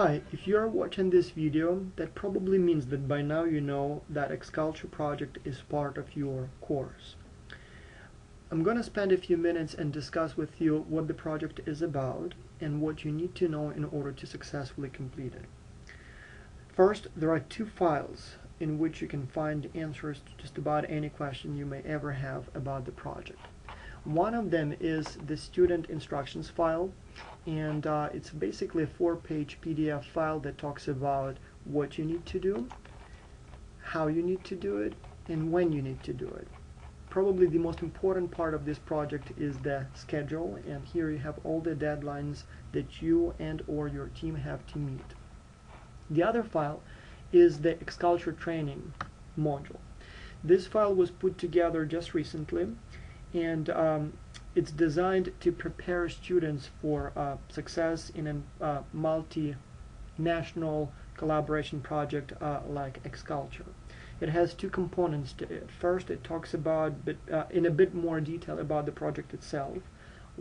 Hi, if you are watching this video, that probably means that by now you know that XCulture project is part of your course. I'm going to spend a few minutes and discuss with you what the project is about and what you need to know in order to successfully complete it. First, there are two files in which you can find answers to just about any question you may ever have about the project. One of them is the student instructions file, and it's basically a 4-page PDF file that talks about what you need to do, how you need to do it, and when you need to do it. Probably the most important part of this project is the schedule, and here you have all the deadlines that you and or your team have to meet. The other file is the XCulture training module. This file was put together just recently, and it's designed to prepare students for success in a multinational collaboration project like XCulture. It has two components to it. First, it talks about in a bit more detail about the project itself,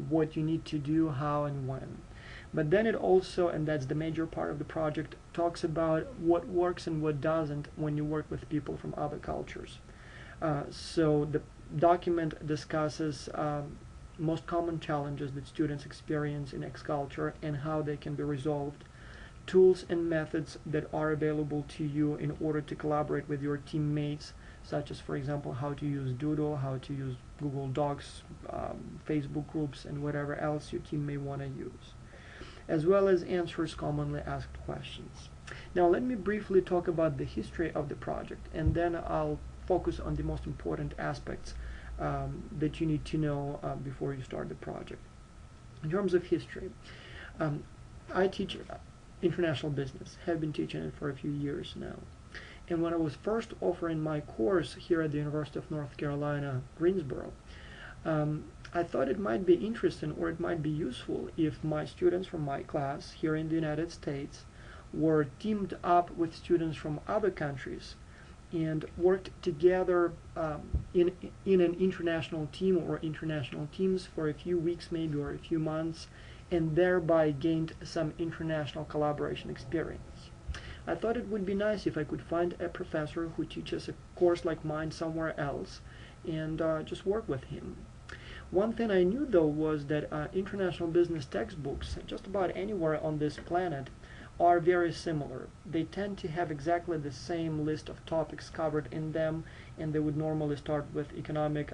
what you need to do, how and when. But then it also, and that's the major part of the project, talks about what works and what doesn't when you work with people from other cultures. So the document discusses most common challenges that students experience in XCulture and how they can be resolved, tools and methods that are available to you in order to collaborate with your teammates, such as, for example, how to use Doodle, how to use Google Docs, Facebook groups, and whatever else your team may want to use, as well as answers commonly asked questions. Now let me briefly talk about the history of the project, and then I'll focus on the most important aspects that you need to know before you start the project. In terms of history, I teach international business, have been teaching it for a few years now. And when I was first offering my course here at the University of North Carolina, Greensboro, I thought it might be interesting or it might be useful if my students from my class here in the United States were teamed up with students from other countries and worked together in an international team or international teams for a few weeks maybe or a few months, and thereby gained some international collaboration experience. I thought it would be nice if I could find a professor who teaches a course like mine somewhere else and just work with him. One thing I knew though was that international business textbooks just about anywhere on this planet are very similar. They tend to have exactly the same list of topics covered in them, and they would normally start with economic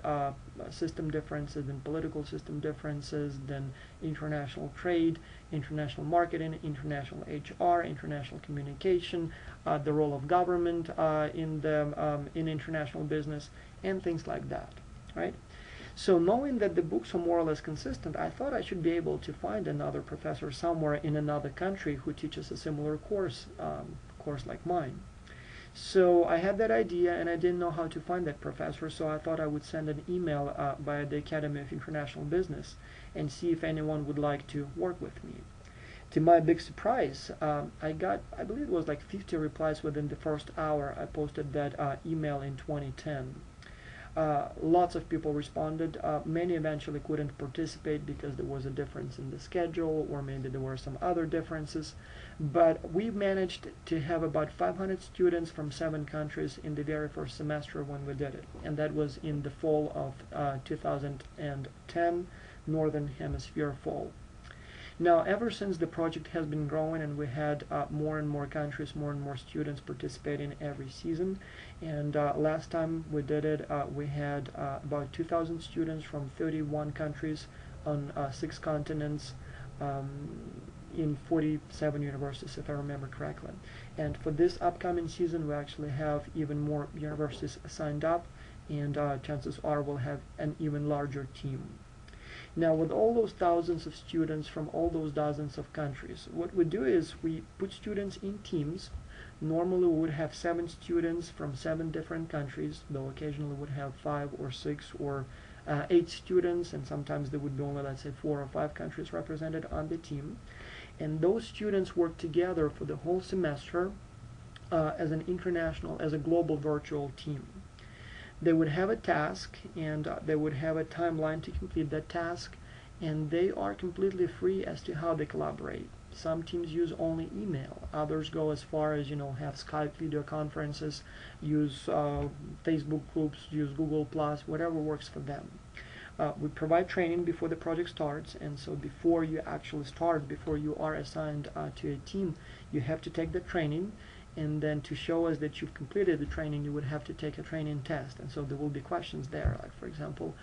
system differences, then political system differences, then international trade, international marketing, international HR, international communication, the role of government in international business, and things like that, right? So knowing that the books are more or less consistent, I thought I should be able to find another professor somewhere in another country who teaches a similar course like mine. So I had that idea and I didn't know how to find that professor, so I thought I would send an email via the Academy of International Business and see if anyone would like to work with me. To my big surprise, I got, I believe it was like 50 replies within the first hour I posted that email in 2010. Lots of people responded. Many eventually couldn't participate because there was a difference in the schedule, or maybe there were some other differences. But we managed to have about 500 students from 7 countries in the very first semester when we did it. And that was in the fall of 2010, Northern Hemisphere fall. Now, ever since the project has been growing and we had more and more countries, more and more students participating every season, and last time we did it, we had about 2,000 students from 31 countries on 6 continents in 47 universities, if I remember correctly. And for this upcoming season, we actually have even more universities signed up, and chances are we'll have an even larger team. Now, with all those thousands of students from all those dozens of countries, what we do is we put students in teams. Normally we would have 7 students from 7 different countries, though occasionally we would have 5 or 6 or 8 students, and sometimes there would be only, let's say, 4 or 5 countries represented on the team. And those students work together for the whole semester as a global virtual team. They would have a task, and they would have a timeline to complete that task, and they are completely free as to how they collaborate. Some teams use only email. Others go as far as, have Skype video conferences, use Facebook groups, use Google Plus, whatever works for them. We provide training before the project starts, and so before you actually start, before you are assigned to a team, you have to take the training, and then to show us that you've completed the training, you would have to take a training test. And so there will be questions there, like, for example,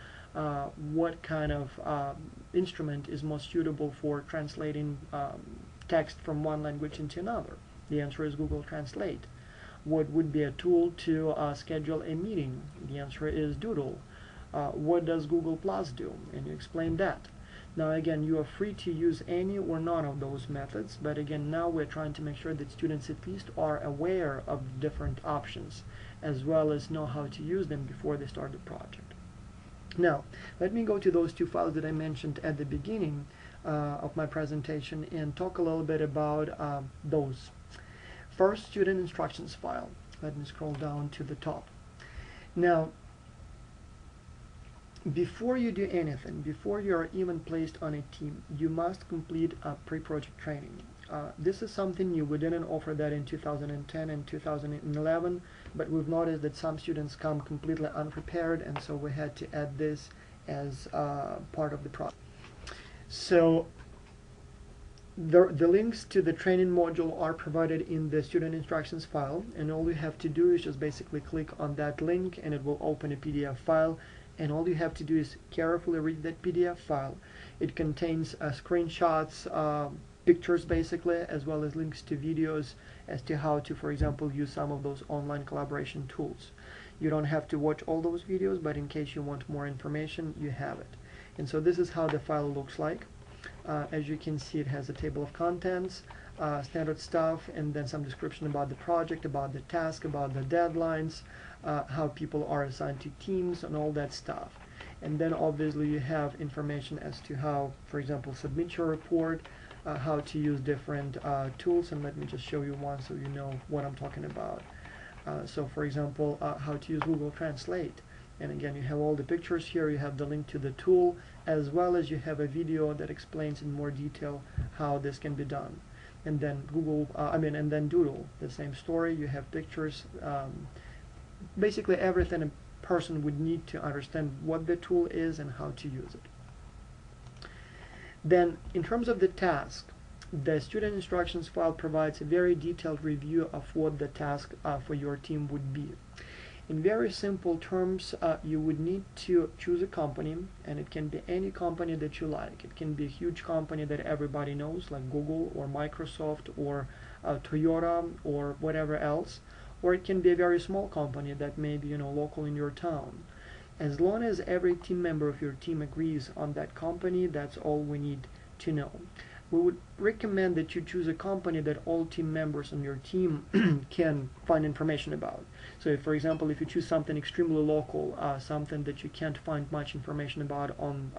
what kind of instrument is most suitable for translating text from one language into another? The answer is Google Translate. What would be a tool to schedule a meeting? The answer is Doodle. What does Google Plus do? And you explain that. Now again, you are free to use any or none of those methods, but again, now we're trying to make sure that students at least are aware of different options, as well as know how to use them before they start the project. Now, let me go to those two files that I mentioned at the beginning of my presentation and talk a little bit about those. First, student instructions file. Let me scroll down to the top. Now, before you do anything, before you are even placed on a team, you must complete a pre-project training. This is something new. We didn't offer that in 2010 and 2011, but we've noticed that some students come completely unprepared, and so we had to add this as part of the process. So the links to the training module are provided in the student instructions file, and all you have to do is just basically click on that link and it will open a PDF file. And all you have to do is carefully read that PDF file. It contains screenshots, pictures basically, as well as links to videos as to how to, for example, use some of those online collaboration tools. You don't have to watch all those videos, but in case you want more information, you have it. And so this is how the file looks like. As you can see, it has a table of contents, standard stuff, and then some description about the project, about the task, about the deadlines, how people are assigned to teams, and all that stuff. And then obviously you have information as to how, for example, submit your report, how to use different tools, and let me just show you one so you know what I'm talking about. So for example, how to use Google Translate. And again, you have all the pictures here, you have the link to the tool, as well as you have a video that explains in more detail how this can be done. And then and then Doodle, the same story. You have pictures, basically everything a person would need to understand what the tool is and how to use it. Then, in terms of the task, the student instructions file provides a very detailed review of what the task for your team would be. In very simple terms, you would need to choose a company, and it can be any company that you like. It can be a huge company that everybody knows, like Google or Microsoft or Toyota or whatever else, or it can be a very small company that may be, local in your town. As long as every team member of your team agrees on that company, that's all we need to know. We would recommend that you choose a company that all team members on your team can find information about. So if, for example, if you choose something extremely local, something that you can't find much information about on,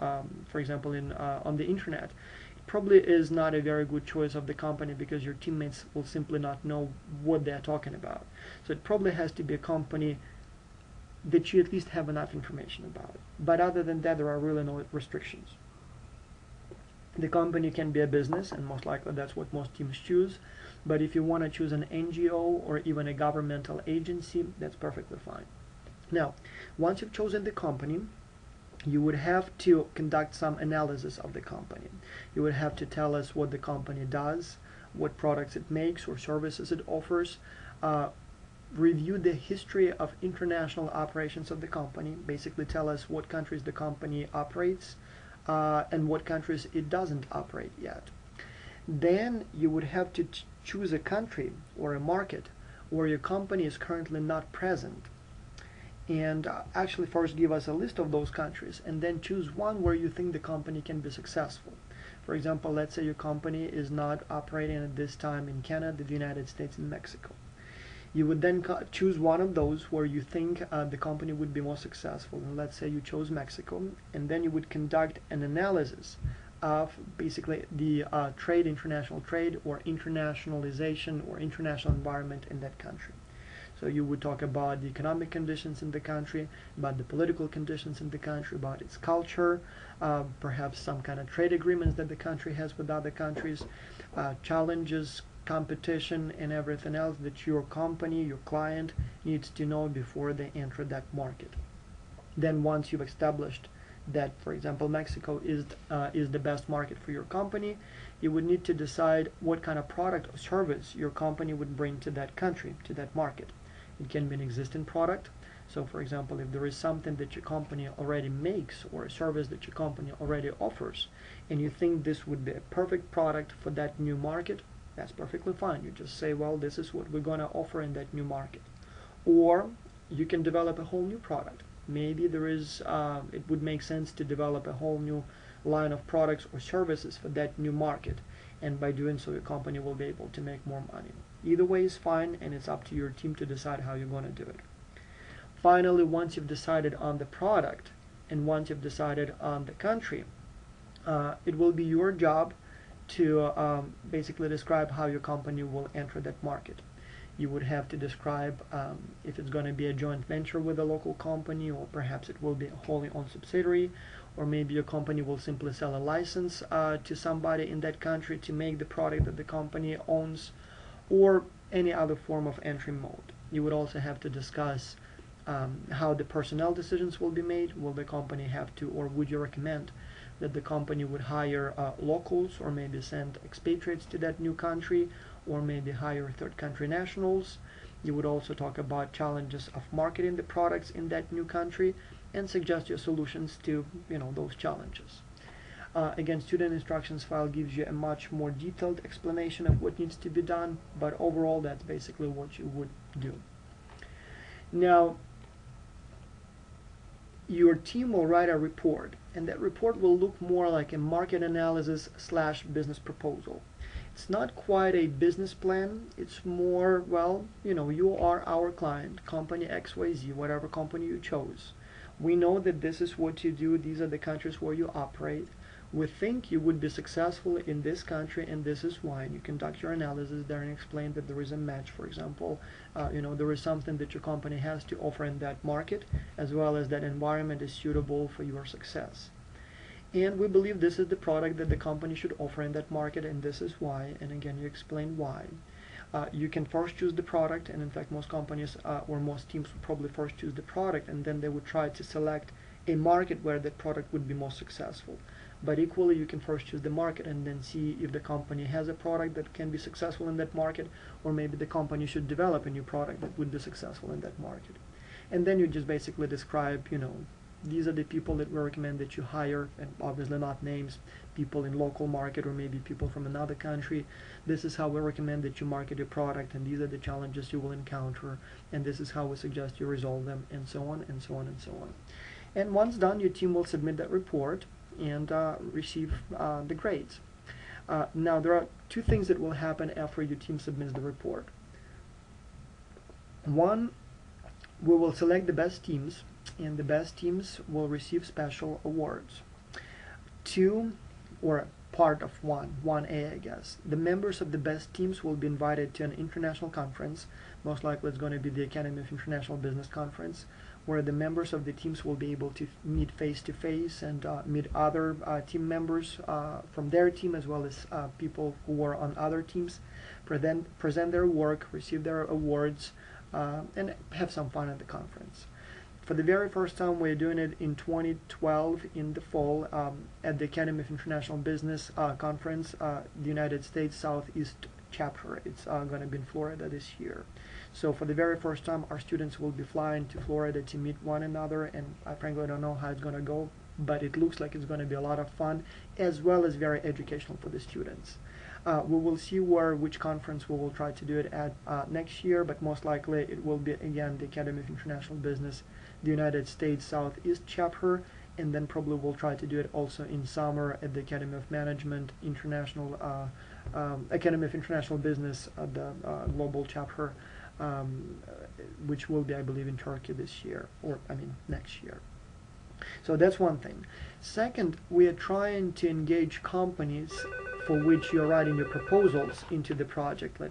for example, on the internet, it probably is not a very good choice of the company, because your teammates will simply not know what they're talking about. So it probably has to be a company that you at least have enough information about. But other than that, there are really no restrictions. The company can be a business, and most likely that's what most teams choose. But if you want to choose an NGO or even a governmental agency, that's perfectly fine. Now, once you've chosen the company, you would have to conduct some analysis of the company. You would have to tell us what the company does, what products it makes or services it offers, review the history of international operations of the company, basically tell us what countries the company operates, and what countries it doesn't operate yet. Then you would have to choose a country or a market where your company is currently not present, and actually first give us a list of those countries, and then choose one where you think the company can be successful. For example, let's say your company is not operating at this time in Canada, the United States, and Mexico. You would then choose one of those where you think the company would be more successful. And let's say you chose Mexico, and then you would conduct an analysis of basically the international trade or internationalization or international environment in that country. So you would talk about the economic conditions in the country, about the political conditions in the country, about its culture, perhaps some kind of trade agreements that the country has with other countries. challenges, competition, and everything else that your company, your client needs to know before they enter that market. Then once you've established that, for example, Mexico is the best market for your company, you would need to decide what kind of product or service your company would bring to that country, to that market. It can be an existing product. So for example, if there is something that your company already makes or a service that your company already offers, and you think this would be a perfect product for that new market, that's perfectly fine. You just say, well, this is what we're going to offer in that new market. Or you can develop a whole new product. Maybe there is, it would make sense to develop a whole new line of products or services for that new market, and by doing so your company will be able to make more money. Either way is fine, and it's up to your team to decide how you're going to do it. Finally, once you've decided on the product and once you've decided on the country, it will be your job to basically describe how your company will enter that market. You would have to describe if it's going to be a joint venture with a local company, or perhaps it will be a wholly owned subsidiary, or maybe your company will simply sell a license to somebody in that country to make the product that the company owns, or any other form of entry mode. You would also have to discuss how the personnel decisions will be made. Will the company have to, or would you recommend that the company would hire locals, or maybe send expatriates to that new country, or maybe hire third country nationals? You would also talk about challenges of marketing the products in that new country and suggest your solutions to those challenges. Again, student instructions file gives you a much more detailed explanation of what needs to be done, but overall that's basically what you would do. Now, your team will write a report, and that report will look more like a market analysis / business proposal. It's not quite a business plan. It's more, well, you are our client, company XYZ, whatever company you chose. We know that this is what you do. These are the countries where you operate. We think you would be successful in this country, and this is why. And you conduct your analysis there and explain that there is a match. For example, there is something that your company has to offer in that market, as well as that environment is suitable for your success. And we believe this is the product that the company should offer in that market, and this is why. And again, you explain why. You can first choose the product, and in fact most companies or most teams would probably first choose the product, and then they would try to select a market where that product would be most successful. But equally, you can first choose the market and then see if the company has a product that can be successful in that market, or maybe the company should develop a new product that would be successful in that market. And then you just basically describe, these are the people that we recommend that you hire, and obviously not names, people in local market or maybe people from another country. This is how we recommend that you market your product, and these are the challenges you will encounter, and this is how we suggest you resolve them, and so on and so on and so on. And once done, your team will submit that report and receive the grades. Now, there are two things that will happen after your team submits the report. One, we will select the best teams, and the best teams will receive special awards. Two, or part of 1A, I guess, the members of the best teams will be invited to an international conference. Most likely it's going to be the Academy of International Business Conference, where the members of the teams will be able to meet face-to-face and meet other team members from their team, as well as people who are on other teams, present their work, receive their awards, and have some fun at the conference. For the very first time, we're doing it in 2012 in the fall at the Academy of International Business Conference, the United States Southeast chapter. It's going to be in Florida this year. So for the very first time, our students will be flying to Florida to meet one another, and I frankly don't know how it's going to go, but it looks like it's going to be a lot of fun, as well as very educational for the students. We will see which conference we will try to do it at next year, but most likely it will be, again, the Academy of International Business, the United States Southeast chapter, and then probably we'll try to do it also in summer at the Academy of Management International, Academy of International Business, the global chapter, which will be, I believe, in Turkey this year, or next year. So that's one thing. Second, we are trying to engage companies for which you're writing your proposals into the project.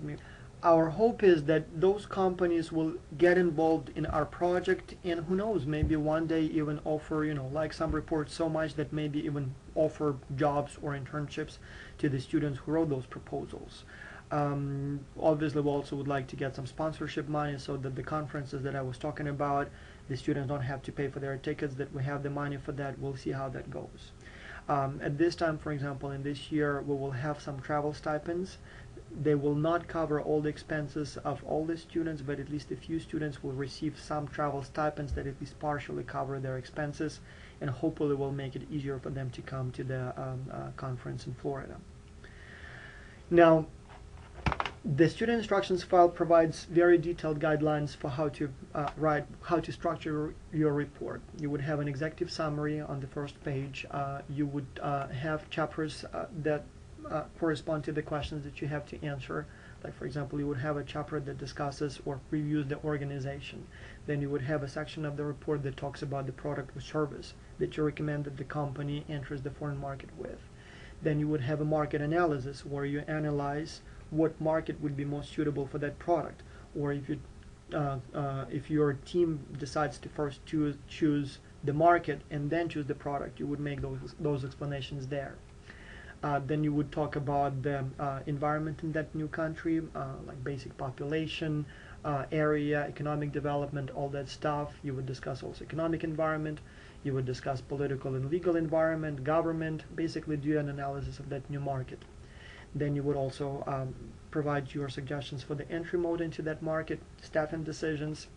Our hope is that those companies will get involved in our project, and who knows, maybe one day even offer, like some reports, so much that maybe even offer jobs or internships to the students who wrote those proposals. Obviously, we also would like to get some sponsorship money so that the conferences that I was talking about, the students don't have to pay for their tickets, that we have the money for that. We'll see how that goes. At this time, for example, in this year, we will have some travel stipends. They will not cover all the expenses of all the students, but at least a few students will receive some travel stipends that at least partially cover their expenses, and hopefully will make it easier for them to come to the conference in Florida. Now, the student instructions file provides very detailed guidelines for how to structure your report. You would have an executive summary on the first page. You would have chapters that correspond to the questions that you have to answer. Like, for example, you would have a chapter that discusses or reviews the organization. Then you would have a section of the report that talks about the product or service that you recommend that the company enters the foreign market with. Then you would have a market analysis where you analyze what market would be most suitable for that product, or if your team decides to first choose the market and then choose the product, you would make those explanations there. Then you would talk about the environment in that new country, like basic population, area, economic development, all that stuff. You would discuss also economic environment. You would discuss political and legal environment, government, basically do an analysis of that new market. Then you would also provide your suggestions for the entry mode into that market, staffing decisions,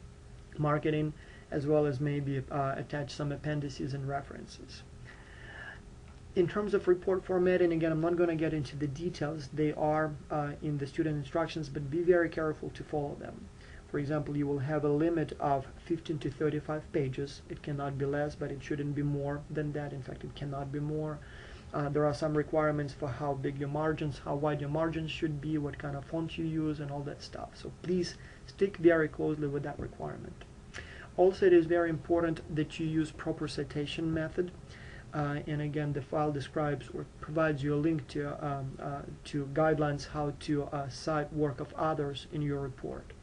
marketing, as well as maybe attach some appendices and references. In terms of report formatting, again, I'm not going to get into the details. They are in the student instructions, but be very careful to follow them. For example, you will have a limit of 15 to 35 pages. It cannot be less, but it shouldn't be more than that. In fact, it cannot be more. There are some requirements for how big your margins, how wide your margins should be, what kind of font you use, and all that stuff. So please stick very closely with that requirement. Also, it is very important that you use proper citation method. And again, the file describes or provides you a link to guidelines how to cite work of others in your report.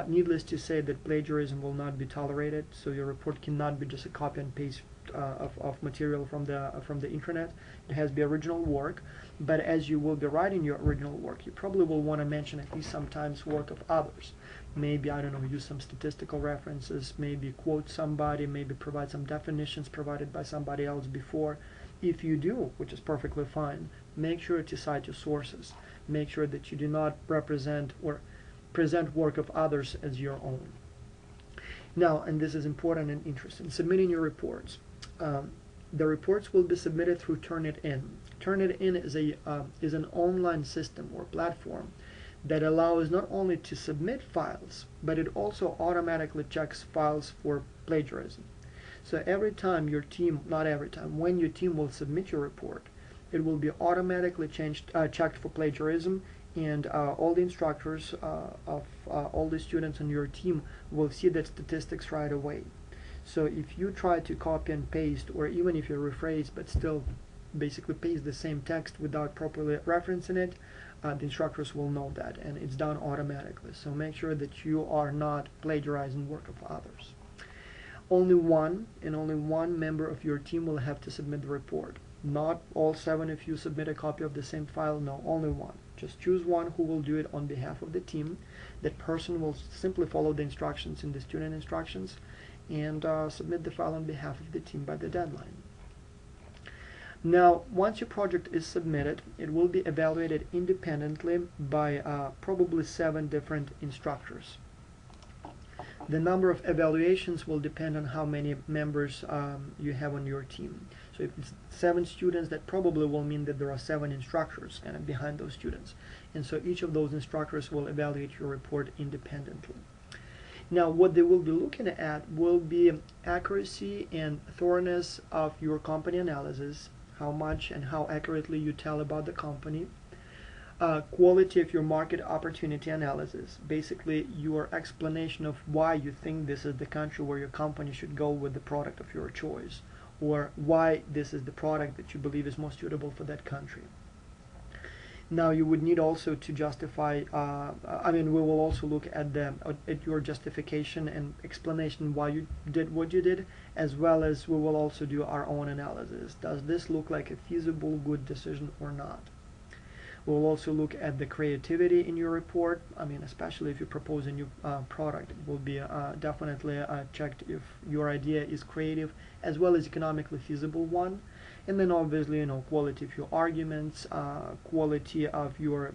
Needless to say that plagiarism will not be tolerated, so your report cannot be just a copy and paste of material from the internet. It has to be original work, but as you will be writing your original work, you probably will want to mention at least sometimes work of others. Maybe, I don't know, use some statistical references, maybe quote somebody, maybe provide some definitions provided by somebody else before. If you do, which is perfectly fine, make sure to cite your sources. Make sure that you do not represent or present work of others as your own. Now, and this is important and interesting, submitting your reports. The reports will be submitted through Turnitin. Turnitin is an online system or platform that allows not only to submit files, but it also automatically checks files for plagiarism. So every time your team, not every time, when your team will submit your report, it will be automatically checked for plagiarism, and all the instructors of all the students on your team will see that statistics right away. So if you try to copy and paste, or even if you rephrase but still basically paste the same text without properly referencing it, the instructors will know that, and it's done automatically. So make sure that you are not plagiarizing work of others. Only one member of your team will have to submit the report. Not all 7 of you submit a copy of the same file. No, only one. Just choose one who will do it on behalf of the team. That person will simply follow the instructions in the student instructions and submit the file on behalf of the team by the deadline. Now, once your project is submitted, it will be evaluated independently by probably 7 different instructors. The number of evaluations will depend on how many members you have on your team. So if it's 7 students, that probably will mean that there are 7 instructors kind of behind those students. And so each of those instructors will evaluate your report independently. Now, what they will be looking at will be accuracy and thoroughness of your company analysis, how much and how accurately you tell about the company, quality of your market opportunity analysis, basically your explanation of why you think this is the country where your company should go with the product of your choice, or why this is the product that you believe is most suitable for that country. Now you would need also to justify, I mean, we will also look at your justification and explanation why you did what you did, as well as we will also do our own analysis. Does this look like a feasible, good decision or not? We'll also look at the creativity in your report. I mean, especially if you propose a new product, it will be definitely checked if your idea is creative as well as economically feasible one. And then obviously, quality of your arguments, quality of your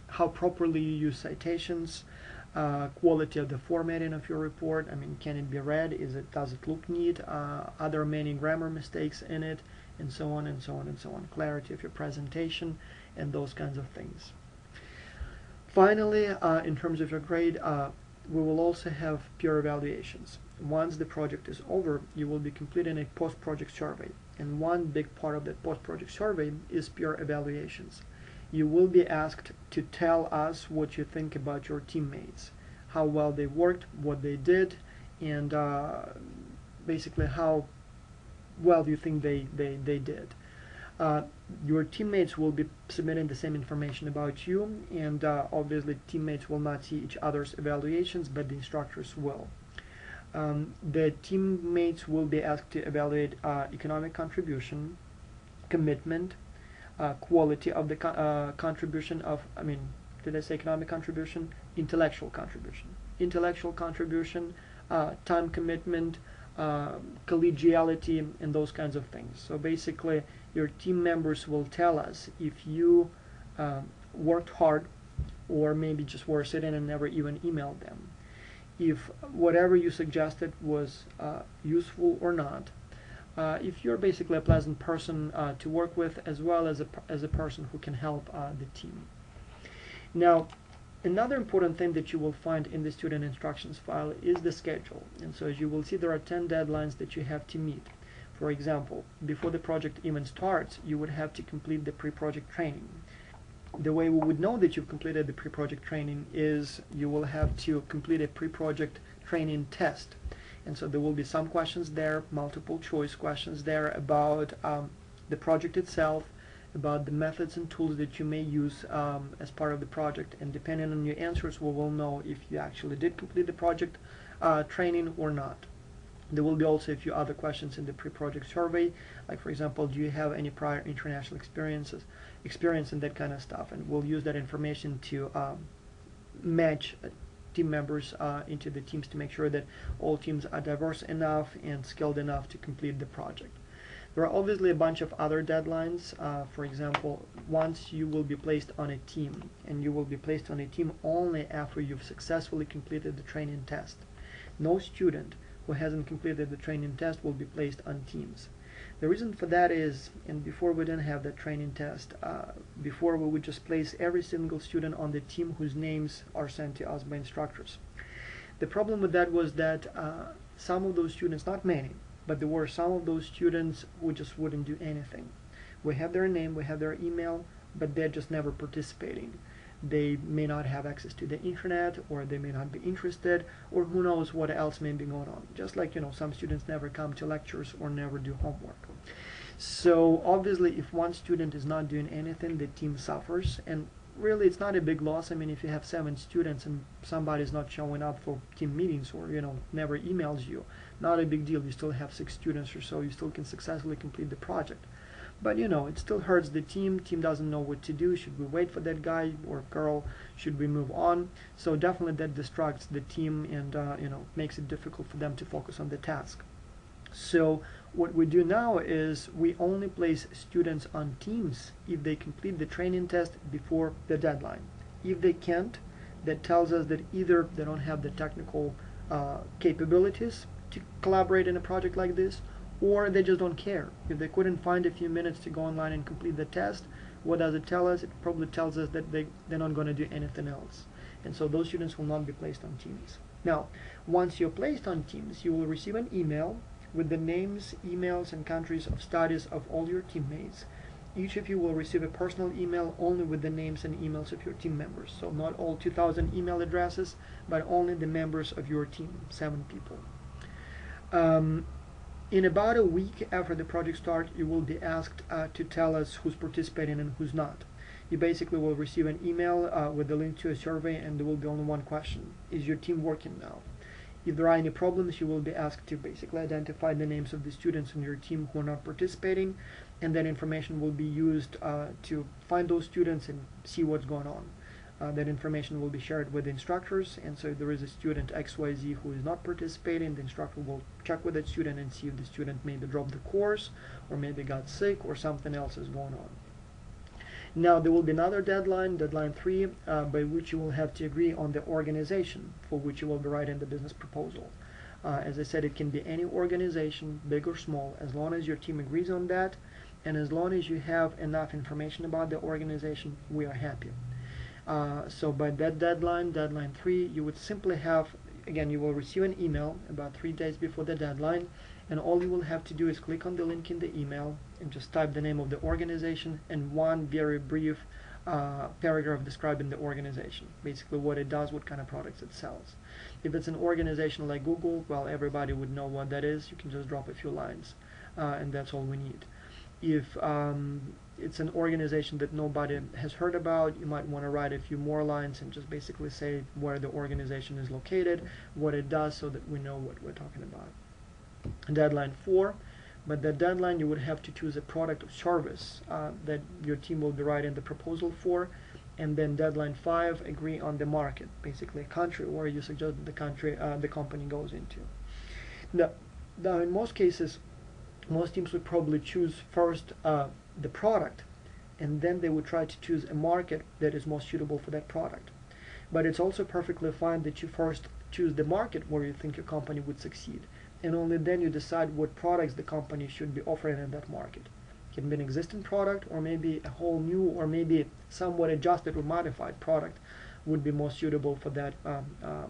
how properly you use citations, quality of the formatting of your report. I mean, can it be read? Does it look neat? Are there many grammar mistakes in it? And so on and so on and so on. Clarity of your presentation and those kinds of things. Finally, in terms of your grade, we will also have peer evaluations. Once the project is over, you will be completing a post-project survey. And one big part of that post-project survey is peer evaluations. You will be asked to tell us what you think about your teammates, how well they worked, what they did, and basically how well do you think they did. Your teammates will be submitting the same information about you, and obviously teammates will not see each other's evaluations, but the instructors will. The teammates will be asked to evaluate economic contribution, commitment, quality of the contribution of, I mean, did I say economic contribution? Intellectual contribution. Intellectual contribution, time commitment, collegiality, and those kinds of things. So basically, your team members will tell us if you worked hard, or maybe just were sitting and never even emailed them. If whatever you suggested was useful or not. If you're basically a pleasant person to work with, as well as a person who can help the team. Now, another important thing that you will find in the student instructions file is the schedule. And so as you will see, there are 10 deadlines that you have to meet. For example, before the project even starts, you would have to complete the pre-project training. The way we would know that you've completed the pre-project training is you will have to complete a pre-project training test. And so there will be some questions there, multiple choice questions there about the project itself, about the methods and tools that you may use as part of the project, and depending on your answers we will know if you actually did complete the project training or not. There will be also a few other questions in the pre-project survey, like for example, do you have any prior international experience in that kind of stuff, and we'll use that information to match team members into the teams to make sure that all teams are diverse enough and skilled enough to complete the project. There are obviously a bunch of other deadlines. For example, once you will be placed on a team, and you will be placed on a team only after you've successfully completed the training test. No student who hasn't completed the training test will be placed on teams. The reason for that is, and before we didn't have that training test, before we would just place every single student on the team whose names are sent to us by instructors. The problem with that was that some of those students, not many, but there were some of those students who just wouldn't do anything. We have their name, we have their email, but they're just never participating. They may not have access to the internet, or they may not be interested, or who knows what else may be going on. Just like, some students never come to lectures or never do homework. So obviously if one student is not doing anything, the team suffers, and really it's not a big loss. I mean, if you have 7 students and somebody's not showing up for team meetings, or never emails you, not a big deal. You still have 6 students or so, you still can successfully complete the project. But it still hurts the team. Team doesn't know what to do. Should we wait for that guy or girl? Should we move on? So definitely that distracts the team and makes it difficult for them to focus on the task. So what we do now is we only place students on teams if they complete the training test before the deadline. If they can't, that tells us that either they don't have the technical capabilities to collaborate in a project like this, or they just don't care. If they couldn't find a few minutes to go online and complete the test, what does it tell us? It probably tells us that they're not going to do anything else. And so those students will not be placed on teams. Now, once you're placed on teams, you will receive an email with the names, emails, and countries of studies of all your teammates. Each of you will receive a personal email only with the names and emails of your team members. So not all 2,000 email addresses, but only the members of your team, 7 people. In about a week after the project starts, you will be asked to tell us who's participating and who's not. You basically will receive an email with the link to a survey, and there will be only one question: is your team working now? If there are any problems, you will be asked to basically identify the names of the students in your team who are not participating, and that information will be used to find those students and see what's going on. That information will be shared with the instructors, and so if there is a student XYZ who is not participating, the instructor will check with that student and see if the student maybe dropped the course, or maybe got sick, or something else is going on. Now there will be another deadline, deadline 3, by which you will have to agree on the organization for which you will be writing the business proposal. As I said, it can be any organization, big or small, as long as your team agrees on that, and as long as you have enough information about the organization, we are happy. So by that deadline, deadline 3, you would simply have, again, you will receive an email about 3 days before the deadline, and all you will have to do is click on the link in the email and just type the name of the organization and one very brief paragraph describing the organization, basically what it does, what kind of products it sells. If it's an organization like Google, well, everybody would know what that is. You can just drop a few lines, and that's all we need. If it's an organization that nobody has heard about, you might want to write a few more lines and just basically say where the organization is located, what it does, so that we know what we're talking about. Deadline 4, but that deadline you would have to choose a product or service that your team will be writing the proposal for, and then deadline 5, agree on the market, basically a country where you suggest the country the company goes into. Now in most cases, most teams would probably choose first the product, and then they would try to choose a market that is most suitable for that product. But it's also perfectly fine that you first choose the market where you think your company would succeed, and only then you decide what products the company should be offering in that market. It can be an existing product, or maybe a whole new, or maybe somewhat adjusted or modified product would be most suitable for that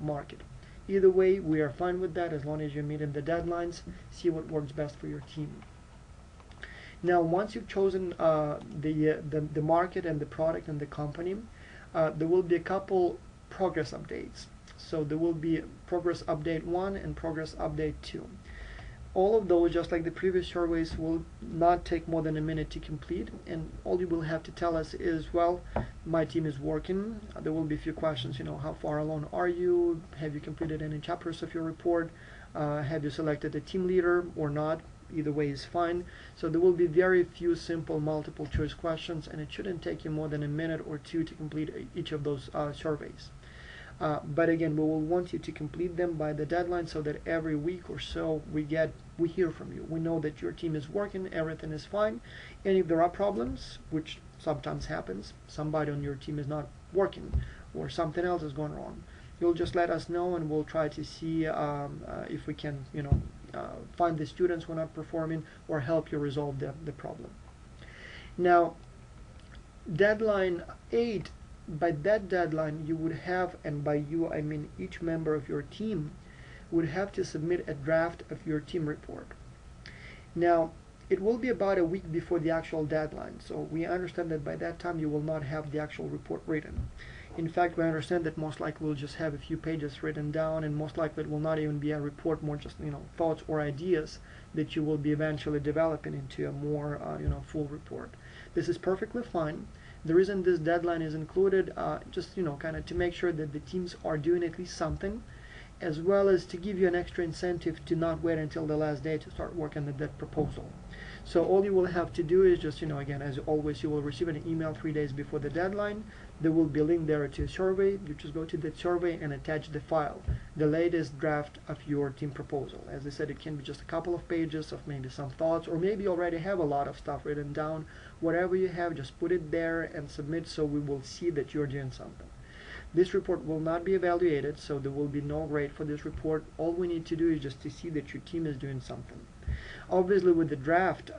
market. Either way, we are fine with that as long as you're meeting the deadlines. See what works best for your team. Now, once you've chosen the market and the product and the company, there will be a couple progress updates. So there will be progress update 1 and progress update 2. All of those, just like the previous surveys, will not take more than a minute to complete, and all you will have to tell us is, well, my team is working. There will be a few questions, how far along are you? Have you completed any chapters of your report? Have you selected a team leader or not? Either way is fine. So there will be very few simple multiple choice questions, and it shouldn't take you more than a minute or 2 to complete each of those surveys. But again, we will want you to complete them by the deadline, so that every week or so we hear from you. We know that your team is working, everything is fine, and if there are problems, which sometimes happens, somebody on your team is not working or something else is going wrong, you'll just let us know, and we'll try to see if we can find the students who are not performing or help you resolve the problem. Now, deadline 8, by that deadline you would have, and by you I mean each member of your team, would have to submit a draft of your team report. Now, it will be about a week before the actual deadline, so we understand that by that time you will not have the actual report written. In fact, we understand that most likely we'll just have a few pages written down, and most likely it will not even be a report, more just thoughts or ideas that you will be eventually developing into a more full report. This is perfectly fine. The reason this deadline is included, just kind of to make sure that the teams are doing at least something, as well as to give you an extra incentive to not wait until the last day to start working on that proposal. So all you will have to do is just, again, as always, you will receive an email 3 days before the deadline. There will be a link there to a survey. You just go to that survey and attach the file, the latest draft of your team proposal. As I said, it can be just a couple of pages of maybe some thoughts, or maybe you already have a lot of stuff written down. Whatever you have, just put it there and submit, so we will see that you're doing something. This report will not be evaluated, so there will be no grade for this report. All we need to do is just to see that your team is doing something. Obviously, with the draft,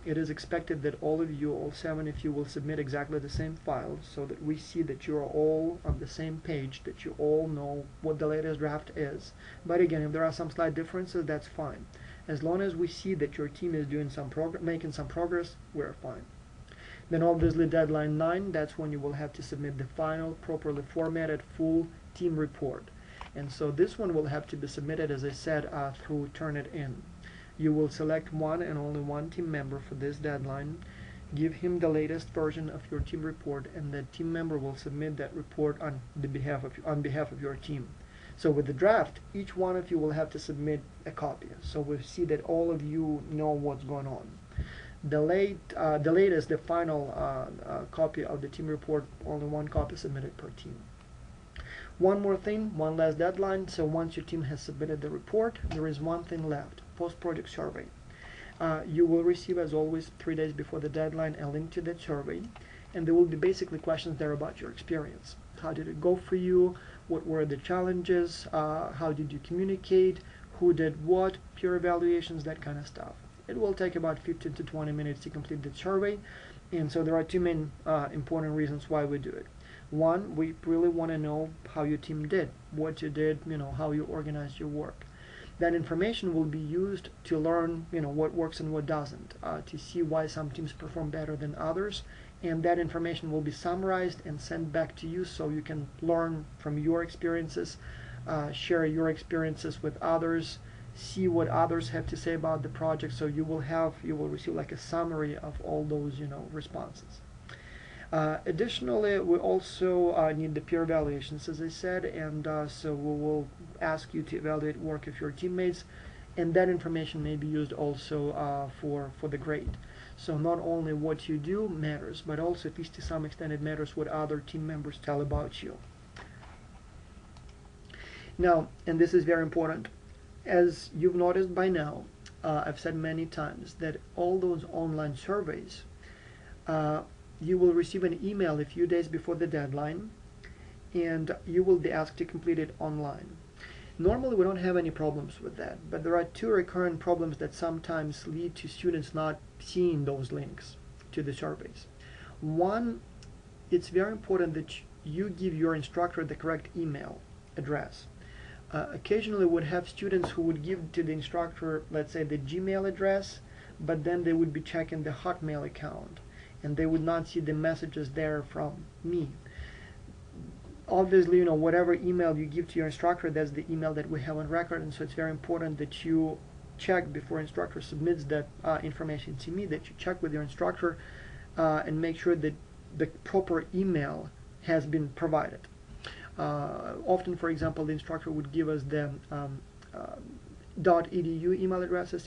it is expected that all of you, all 7 of you, will submit exactly the same file, so that we see that you are all on the same page, that you all know what the latest draft is. But again, if there are some slight differences, that's fine. As long as we see that your team is doing some making some progress, we're fine. Then obviously deadline 9, that's when you will have to submit the final, properly formatted, full team report. And so this one will have to be submitted, as I said, through Turnitin. You will select one and only one team member for this deadline. Give him the latest version of your team report, and the team member will submit that report on behalf of your team. So with the draft, each one of you will have to submit a copy. So we see that all of you know what's going on. The latest, the final copy of the team report, only one copy submitted per team. One more thing, one last deadline. So once your team has submitted the report, there is one thing left: post-project survey. You will receive, as always, 3 days before the deadline, a link to that survey, and there will be basically questions there about your experience. How did it go for you? What were the challenges? How did you communicate? Who did what? Peer evaluations, that kind of stuff. It will take about 15 to 20 minutes to complete the survey, and so there are two main important reasons why we do it. One, we really want to know how your team did, what you did, how you organized your work. That information will be used to learn, what works and what doesn't, to see why some teams perform better than others, and that information will be summarized and sent back to you so you can learn from your experiences, share your experiences with others, see what others have to say about the project. So you will receive like a summary of all those, responses. Additionally, we also need the peer evaluations, as I said, and so we will ask you to evaluate work of your teammates, and that information may be used also for the grade. So not only what you do matters, but also, at least to some extent, it matters what other team members tell about you. Now, and this is very important, as you've noticed by now, I've said many times that all those online surveys, you will receive an email a few days before the deadline, and you will be asked to complete it online. Normally we don't have any problems with that, but there are two recurrent problems that sometimes lead to students not seeing those links to the surveys. One, it's very important that you give your instructor the correct email address. Occasionally we would have students who would give to the instructor, let's say, the Gmail address, but then they would be checking the Hotmail account, and they would not see the messages there from me. Obviously, whatever email you give to your instructor, that's the email that we have on record, and so it's very important that you check before instructor submits that information to me, that you check with your instructor and make sure that the proper email has been provided. Often, for example, the instructor would give us the .edu email addresses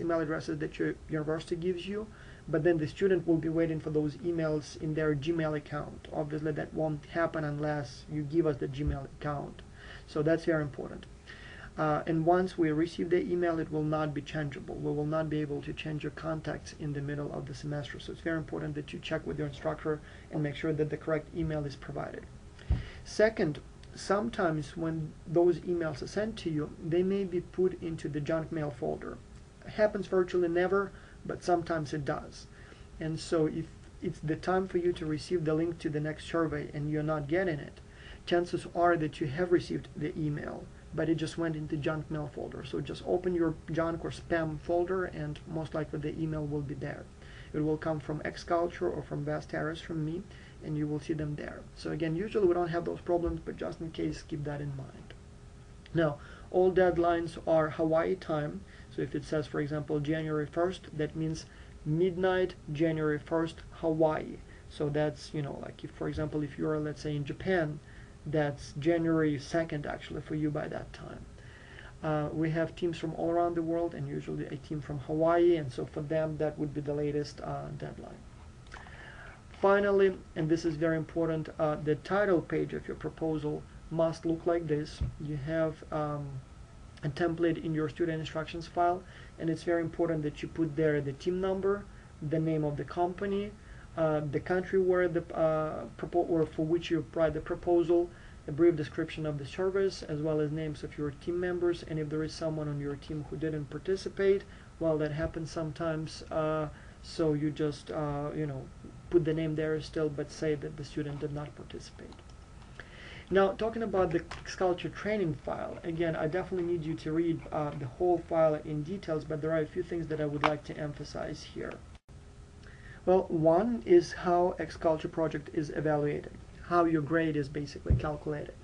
that your university gives you, but then the student will be waiting for those emails in their Gmail account. Obviously that won't happen unless you give us the Gmail account. So that's very important. And once we receive the email, it will not be changeable. We will not be able to change your contacts in the middle of the semester. So it's very important that you check with your instructor and make sure that the correct email is provided. Second, sometimes when those emails are sent to you, they may be put into the junk mail folder. It happens virtually never, but sometimes it does. And so if it's the time for you to receive the link to the next survey and you're not getting it, chances are that you have received the email, but it just went into junk mail folder. So just open your junk or spam folder, and most likely the email will be there. It will come from XCulture or from Best Harris, from me, and you will see them there. So again, usually we don't have those problems, but just in case, keep that in mind. Now, all deadlines are Hawaii time. So if it says, for example, January 1st, that means midnight, January 1st, Hawaii. So that's, like if, for example, if you're, let's say, in Japan, that's January 2nd actually for you by that time. We have teams from all around the world, and usually a team from Hawaii, and so for them that would be the latest deadline. Finally, and this is very important, the title page of your proposal must look like this. You have a template in your student instructions file, and it's very important that you put there the team number, the name of the company, the country where the or for which you write the proposal, a brief description of the service, as well as names of your team members, and if there is someone on your team who didn't participate, well, that happens sometimes, so you just put the name there still, but say that the student did not participate. Now, talking about the XCulture training file, again, I definitely need you to read the whole file in details, but there are a few things that I would like to emphasize here. Well, one is how XCulture project is evaluated, how your grade is basically calculated.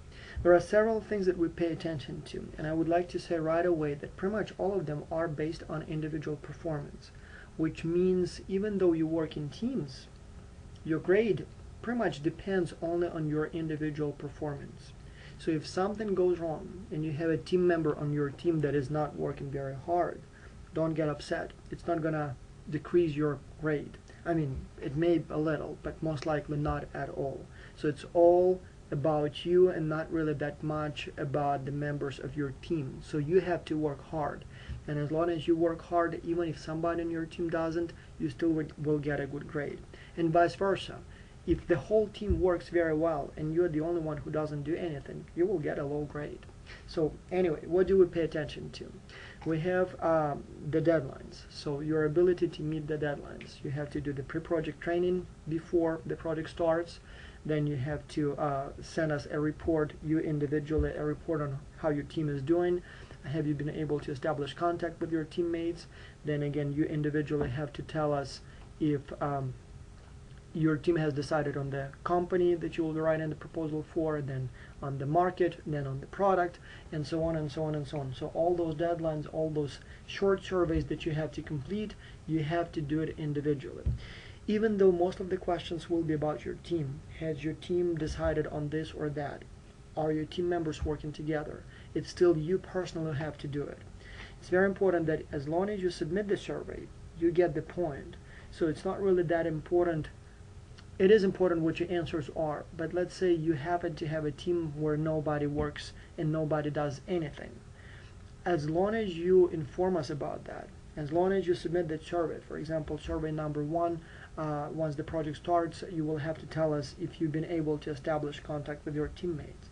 There are several things that we pay attention to, and I would like to say right away that pretty much all of them are based on individual performance, which means even though you work in teams, Your grade pretty much depends only on your individual performance. So if something goes wrong and you have a team member on your team that is not working very hard, don't get upset. It's not gonna decrease your grade. I mean, it may a little, but most likely not at all. So it's all about you and not really that much about the members of your team. So you have to work hard. And as long as you work hard, even if somebody on your team doesn't, you still will get a good grade. And vice versa. If the whole team works very well and you're the only one who doesn't do anything, you will get a low grade. So anyway, what do we pay attention to? We have the deadlines. So your ability to meet the deadlines. You have to do the pre-project training before the project starts. Then you have to send us a report, you individually, a report on how your team is doing. Have you been able to establish contact with your teammates? Then again, you individually have to tell us if your team has decided on the company that you will be writing the proposal for, then on the market, then on the product, and so on and so on and so on. So all those deadlines, all those short surveys that you have to complete, you have to do it individually. Even though most of the questions will be about your team, has your team decided on this or that? Are your team members working together? It's still you personally who have to do it. It's very important that as long as you submit the survey, you get the point. So it's not really that important. It is important what your answers are, but let's say you happen to have a team where nobody works and nobody does anything. As long as you inform us about that, as long as you submit that survey, for example, survey number 1, once the project starts, you will have to tell us if you've been able to establish contact with your teammates.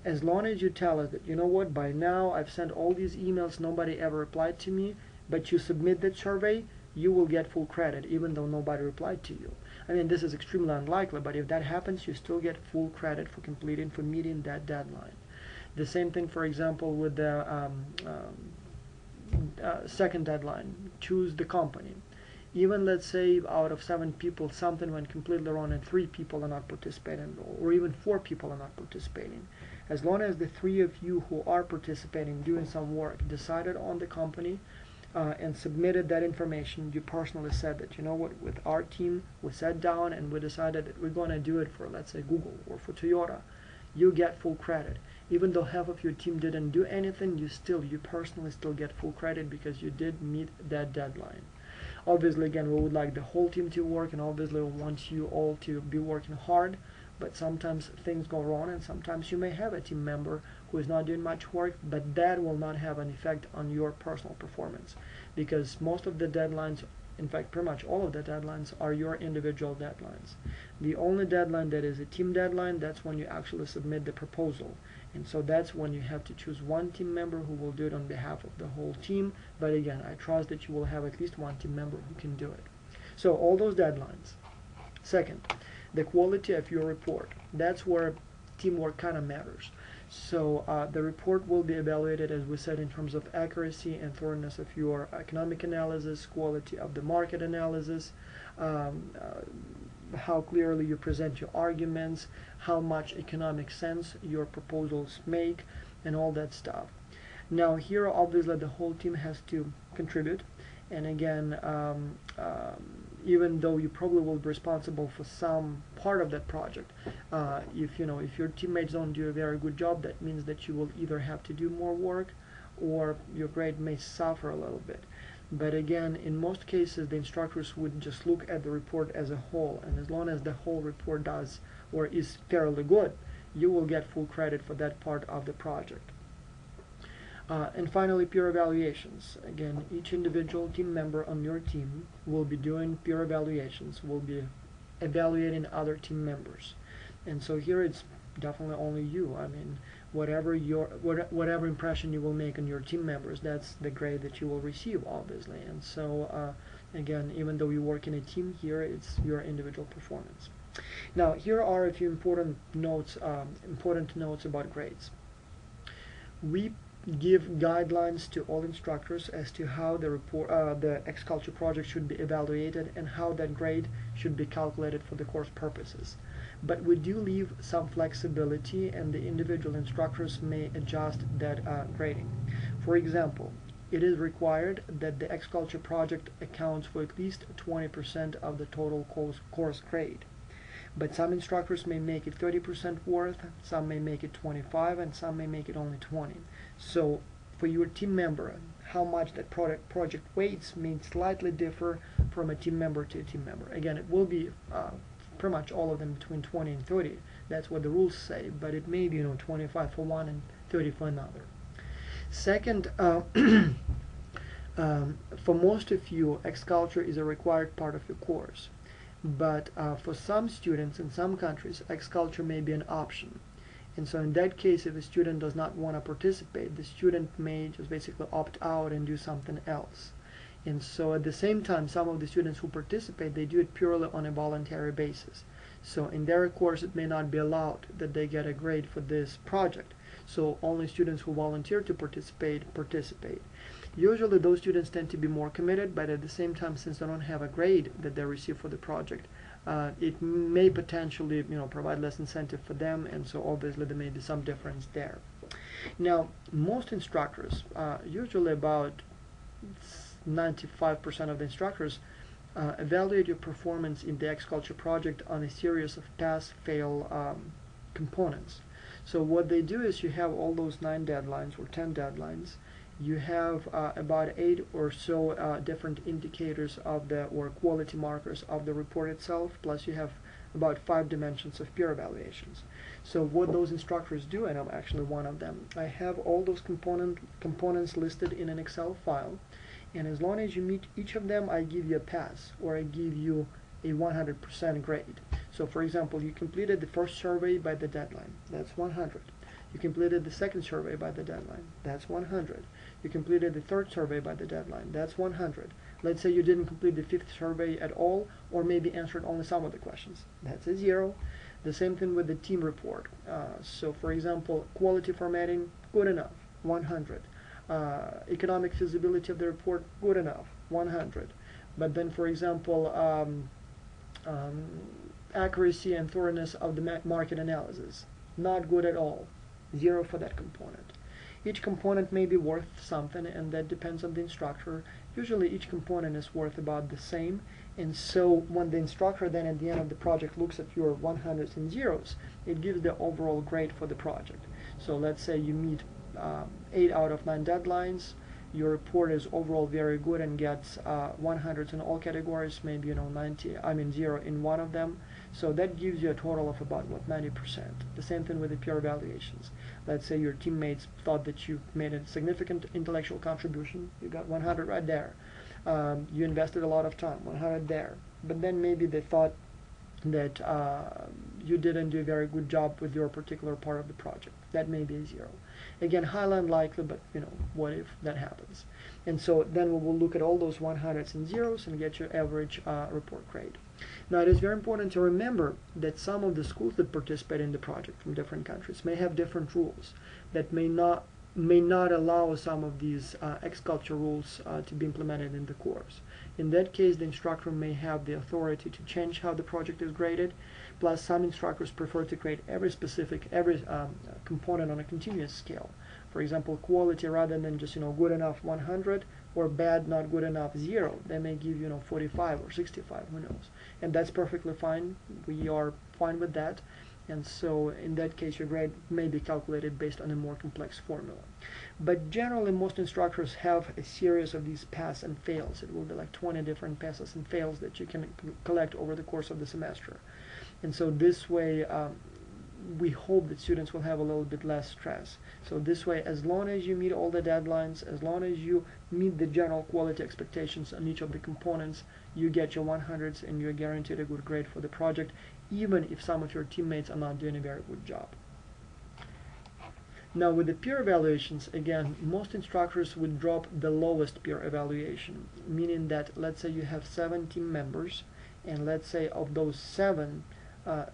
As long as you tell us that, you know what, by now I've sent all these emails, nobody ever replied to me, but you submit that survey, you will get full credit even though nobody replied to you. I mean, this is extremely unlikely, but if that happens, you still get full credit for completing, for meeting that deadline. The same thing, for example, with the second deadline, choose the company. Even let's say out of 7 people something went completely wrong and 3 people are not participating, or even 4 people are not participating. As long as the 3 of you who are participating, doing some work, decided on the company and submitted that information, you personally said that, you know what, with our team, we sat down and we decided that we're going to do it for, let's say, Google or for Toyota, you get full credit. Even though half of your team didn't do anything, you personally still get full credit because you did meet that deadline. Obviously, again, we would like the whole team to work, and obviously we want you all to be working hard, but sometimes things go wrong, and sometimes you may have a team member who is not doing much work, but that will not have an effect on your personal performance, because most of the deadlines, in fact pretty much all of the deadlines, are your individual deadlines. The only deadline that is a team deadline, that's when you actually submit the proposal. And so that's when you have to choose one team member who will do it on behalf of the whole team. But again, I trust that you will have at least one team member who can do it. So all those deadlines. Second, the quality of your report. That's where teamwork kind of matters. So the report will be evaluated, as we said, in terms of accuracy and thoroughness of your economic analysis, quality of the market analysis, how clearly you present your arguments, how much economic sense your proposals make, and all that stuff. Now here obviously the whole team has to contribute, and again even though you probably will be responsible for some part of that project, if your teammates don't do a very good job, that means that you will either have to do more work or your grade may suffer a little bit. But again, in most cases, the instructors would just look at the report as a whole, and as long as the whole report does or is fairly good, you will get full credit for that part of the project. And finally, peer evaluations. Again, each individual team member on your team will be doing peer evaluations, will be evaluating other team members. And so here it's definitely only you. I mean, whatever impression you will make on your team members, that's the grade that you will receive, obviously. And so again, even though you work in a team, here it's your individual performance. Now here are a few important notes about grades. We give guidelines to all instructors as to how the XCulture project should be evaluated and how that grade should be calculated for the course purposes. But we do leave some flexibility, and the individual instructors may adjust that grading. For example, it is required that the XCulture project accounts for at least 20% of the total course grade. But some instructors may make it 30% worth, some may make it 25, and some may make it only 20. So for your team member, how much that project weights may slightly differ from a team member to a team member. Again, it will be pretty much all of them between 20 and 30. That's what the rules say, but it may be 25 for one and 30 for another. Second, for most of you, Xculture is a required part of your course. But for some students in some countries, Xculture may be an option. And so in that case, if a student does not want to participate, the student may just basically opt out and do something else. And so at the same time, some of the students who participate, they do it purely on a voluntary basis. So in their course, it may not be allowed that they get a grade for this project. So only students who volunteer to participate. Usually those students tend to be more committed, but at the same time, since they don't have a grade that they receive for the project, it may potentially provide less incentive for them, and so obviously there may be some difference there. Now, most instructors, usually about 95% of the instructors, evaluate your performance in the Xculture project on a series of pass-fail components. So what they do is you have all those 9 deadlines or 10 deadlines. You have about 8 or so different indicators of or quality markers of the report itself, plus you have about 5 dimensions of peer evaluations. So what those instructors do, and I'm actually one of them, I have all those components listed in an Excel file, and as long as you meet each of them, I give you a pass, or I give you a 100% grade. So for example, you completed the first survey by the deadline, that's 100. You completed the second survey by the deadline, that's 100. You completed the third survey by the deadline, that's 100. Let's say you didn't complete the 5th survey at all, or maybe answered only some of the questions, that's a 0. The same thing with the team report. So for example, quality formatting, good enough, 100. Economic feasibility of the report, good enough, 100. But then for example, accuracy and thoroughness of the market analysis, not good at all, 0 for that component. Each component may be worth something, and that depends on the instructor. Usually each component is worth about the same, and so when the instructor then at the end of the project looks at your 100s and 0s, it gives the overall grade for the project. So let's say you meet 8 out of 9 deadlines, your report is overall very good and gets 100s in all categories, maybe 0 in one of them. So that gives you a total of about 90%. The same thing with the peer evaluations. Let's say your teammates thought that you made a significant intellectual contribution, you got 100 right there. You invested a lot of time, 100 there. But then maybe they thought that you didn't do a very good job with your particular part of the project. That may be a 0. Again, highly unlikely, but what if that happens? And so then we will look at all those 100s and 0s and get your average report grade. Now it is very important to remember that some of the schools that participate in the project from different countries may have different rules that may not allow some of these Xculture rules to be implemented in the course. In that case, the instructor may have the authority to change how the project is graded, plus some instructors prefer to grade every component on a continuous scale. For example, quality, rather than just good enough 100 or bad not good enough 0, they may give 45 or 65, who knows. And that's perfectly fine. We are fine with that. And so in that case, your grade may be calculated based on a more complex formula. But generally, most instructors have a series of these pass and fails. It will be like 20 different passes and fails that you can collect over the course of the semester. And so this way, we hope that students will have a little bit less stress. So this way, as long as you meet all the deadlines, as long as you meet the general quality expectations on each of the components, you get your 100s and you're guaranteed a good grade for the project, even if some of your teammates are not doing a very good job. Now with the peer evaluations, again, most instructors would drop the lowest peer evaluation, meaning that let's say you have 7 team members, and let's say of those 7,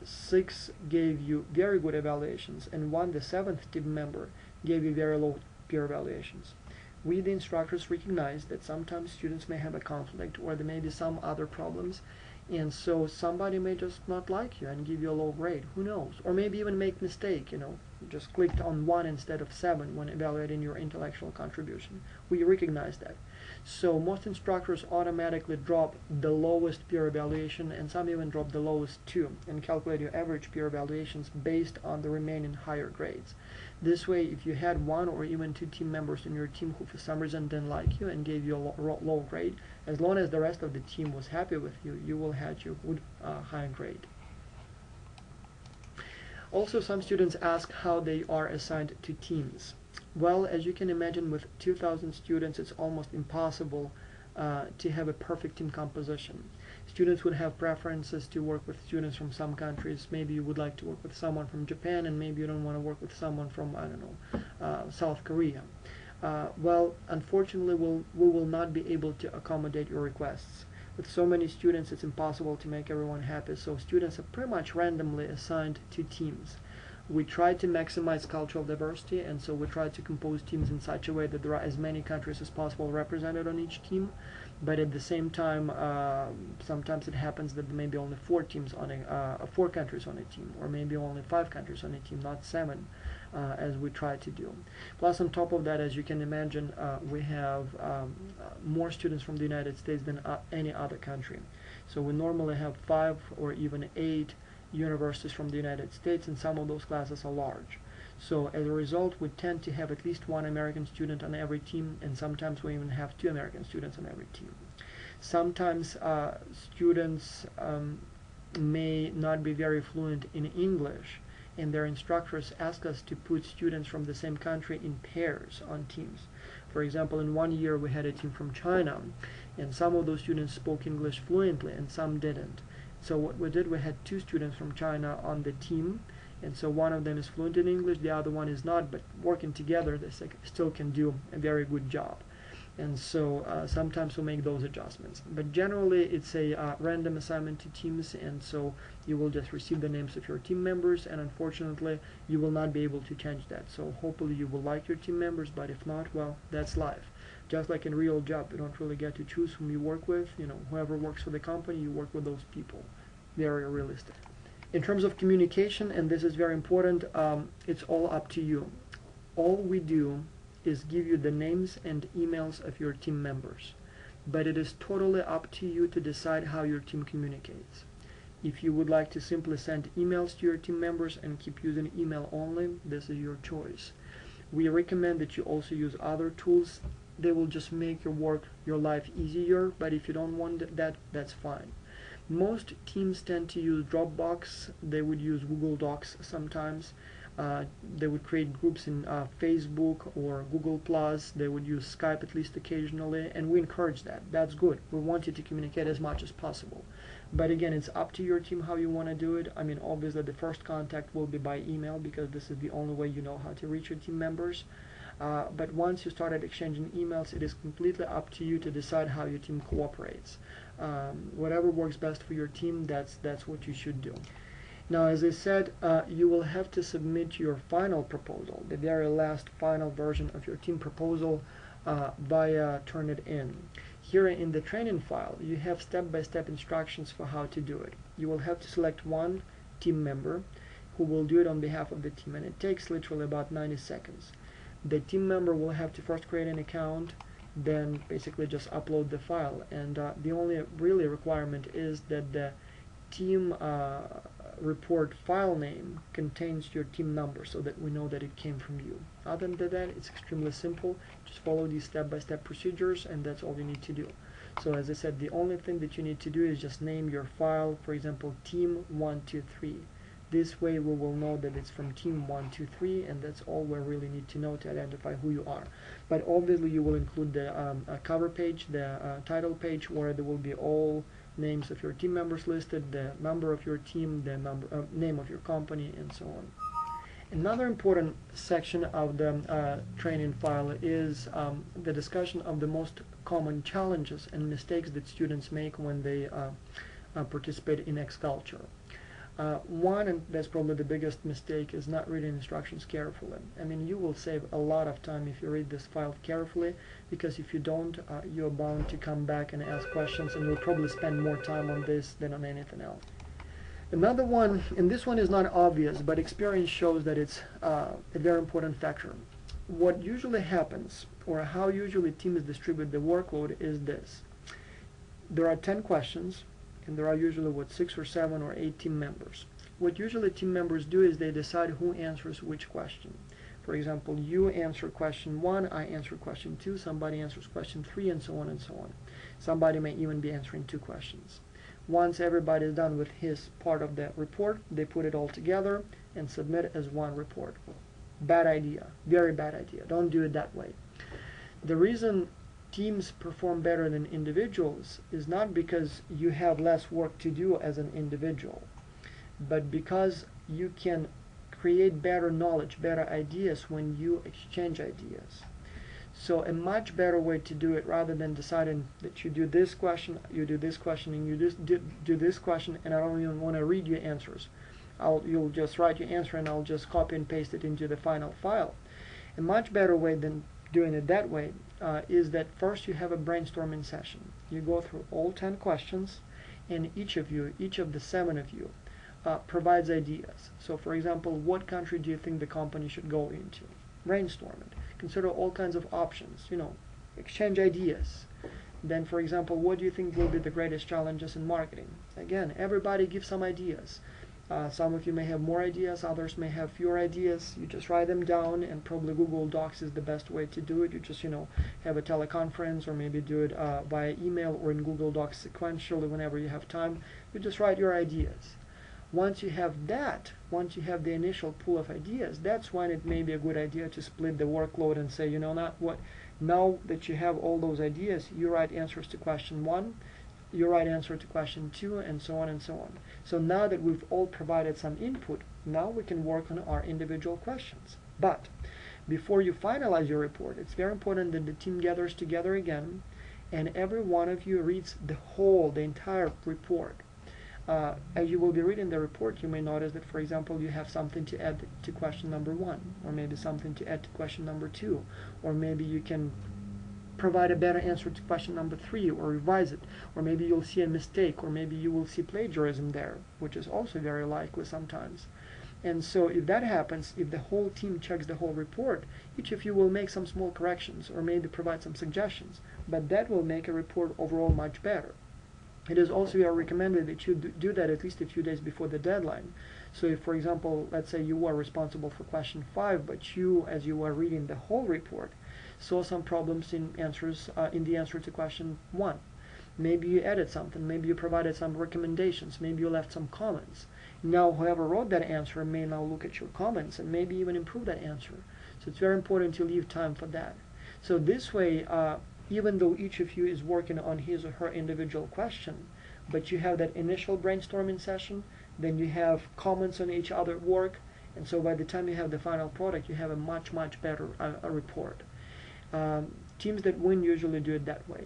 6 gave you very good evaluations, and the 7th team member gave you very low peer evaluations. We, the instructors, recognize that sometimes students may have a conflict, or there may be some other problems, and so somebody may just not like you and give you a low grade. Who knows? Or maybe even make mistake. You just clicked on 1 instead of 7 when evaluating your intellectual contribution. We recognize that. So most instructors automatically drop the lowest peer evaluation, and some even drop the lowest 2, and calculate your average peer evaluations based on the remaining higher grades. This way, if you had 1 or even 2 team members in your team who for some reason didn't like you and gave you a low grade, as long as the rest of the team was happy with you, you will have your good high grade. Also, some students ask how they are assigned to teams. Well, as you can imagine, with 2,000 students, it's almost impossible to have a perfect team composition. Students would have preferences to work with students from some countries. Maybe you would like to work with someone from Japan, and maybe you don't want to work with someone from, I don't know, South Korea. Well, unfortunately, we will not be able to accommodate your requests. With so many students, it's impossible to make everyone happy, so students are pretty much randomly assigned to teams. We try to maximize cultural diversity, and so we try to compose teams in such a way that there are as many countries as possible represented on each team, but at the same time, sometimes it happens that there may be only 4 teams on 4 countries on a team, or maybe only 5 countries on a team, not 7, as we try to do. Plus, on top of that, as you can imagine, we have more students from the United States than any other country. So we normally have 5 or even 8 universities from the United States, and some of those classes are large. So as a result, we tend to have at least 1 American student on every team, and sometimes we even have 2 American students on every team. Sometimes students may not be very fluent in English, and their instructors ask us to put students from the same country in pairs on teams. For example, in one year we had a team from China, and some of those students spoke English fluently and some didn't. So what we did, we had 2 students from China on the team, and so one of them is fluent in English, the other one is not, but working together they still can do a very good job. And so sometimes we'll make those adjustments. But generally it's a random assignment to teams, and so you will just receive the names of your team members, and unfortunately you will not be able to change that. So hopefully you will like your team members, but if not, well, that's life. Just like in real job, you don't really get to choose whom you work with. You know, whoever works for the company, you work with those people. Very realistic. In terms of communication, and this is very important, it's all up to you. All we do is give you the names and emails of your team members, but it is totally up to you to decide how your team communicates. If you would like to simply send emails to your team members and keep using email only, this is your choice. We recommend that you also use other tools. They will just make your life easier, but if you don't want that, that's fine. Most teams tend to use Dropbox. They would use Google Docs sometimes. They would create groups in Facebook or Google+. They would use Skype at least occasionally, and we encourage that. That's good. We want you to communicate as much as possible. But again, it's up to your team how you want to do it. I mean, obviously the first contact will be by email, because this is the only way you know how to reach your team members. But once you started exchanging emails, it is completely up to you to decide how your team cooperates. Whatever works best for your team, that's what you should do. Now, as I said, you will have to submit your final proposal, the very last final version of your team proposal, via Turnitin. Here in the training file, you have step-by-step instructions for how to do it. You will have to select one team member who will do it on behalf of the team, and it takes literally about 90 seconds. The team member will have to first create an account, then basically just upload the file, and the only really requirement is that the team report file name contains your team number, so that we know that it came from you. Other than that, it's extremely simple. Just follow these step-by-step procedures, and that's all you need to do. So as I said, the only thing that you need to do is just name your file, for example, team 123. This way we will know that it's from team 123, and that's all we really need to know to identify who you are. But obviously you will include the cover page, the title page, where there will be all names of your team members listed, the number of your team, the name of your company, and so on. Another important section of the training file is the discussion of the most common challenges and mistakes that students make when they participate in X-Culture. One, and that's probably the biggest mistake, is not reading instructions carefully. I mean, you will save a lot of time if you read this file carefully, because if you don't, you're bound to come back and ask questions, and you'll probably spend more time on this than on anything else. Another one, and this one is not obvious, but experience shows that it's a very important factor. What usually happens, or how usually teams distribute the workload, is this. There are 10 questions, and there are usually, 6 or 7 or 8 team members. What usually team members do is they decide who answers which question. For example, you answer question 1, I answer question 2, somebody answers question 3, and so on and so on. Somebody may even be answering 2 questions. Once everybody is done with his part of the report, they put it all together and submit it as one report. Bad idea. Very bad idea. Don't do it that way. The reason teams perform better than individuals is not because you have less work to do as an individual, but because you can create better knowledge, better ideas when you exchange ideas. So a much better way to do it, rather than deciding that you do this question, you do this question, and you just do this question, and I don't even want to read your answers. You'll just write your answer and I'll just copy and paste it into the final file. A much better way than doing it that way is that first you have a brainstorming session. You go through all 10 questions, and each of the 7 of you, provides ideas. So for example, what country do you think the company should go into? Brainstorm it. Consider all kinds of options, exchange ideas. Then, for example, what do you think will be the greatest challenges in marketing? Again, everybody gives some ideas. Some of you may have more ideas, others may have fewer ideas. You just write them down, and probably Google Docs is the best way to do it. You just, have a teleconference, or maybe do it via email or in Google Docs sequentially whenever you have time. You just write your ideas. Once you have that, once you have the initial pool of ideas, that's when it may be a good idea to split the workload and say, now that you have all those ideas, you write answers to question 1, you write answer to question 2, and so on and so on. So now that we've all provided some input, now we can work on our individual questions. But before you finalize your report, it's very important that the team gathers together again, and every one of you reads the entire report. As you will be reading the report, you may notice that, for example, you have something to add to question number 1, or maybe something to add to question number 2, or maybe you can provide a better answer to question number 3, or revise it, or maybe you'll see a mistake, or maybe you will see plagiarism there, which is also very likely sometimes. And so if that happens, if the whole team checks the whole report, each of you will make some small corrections, or maybe provide some suggestions, but that will make a report overall much better. It is also recommended that you do that at least a few days before the deadline. So if, for example, let's say you are responsible for question 5, but you, as you are reading the whole report, saw some problems in the answer to question 1. Maybe you added something, maybe you provided some recommendations, maybe you left some comments. Now whoever wrote that answer may now look at your comments and maybe even improve that answer. So it's very important to leave time for that. So this way, even though each of you is working on his or her individual question, but you have that initial brainstorming session, then you have comments on each other's work, and so by the time you have the final product, you have a much, much better report. Teams that win usually do it that way.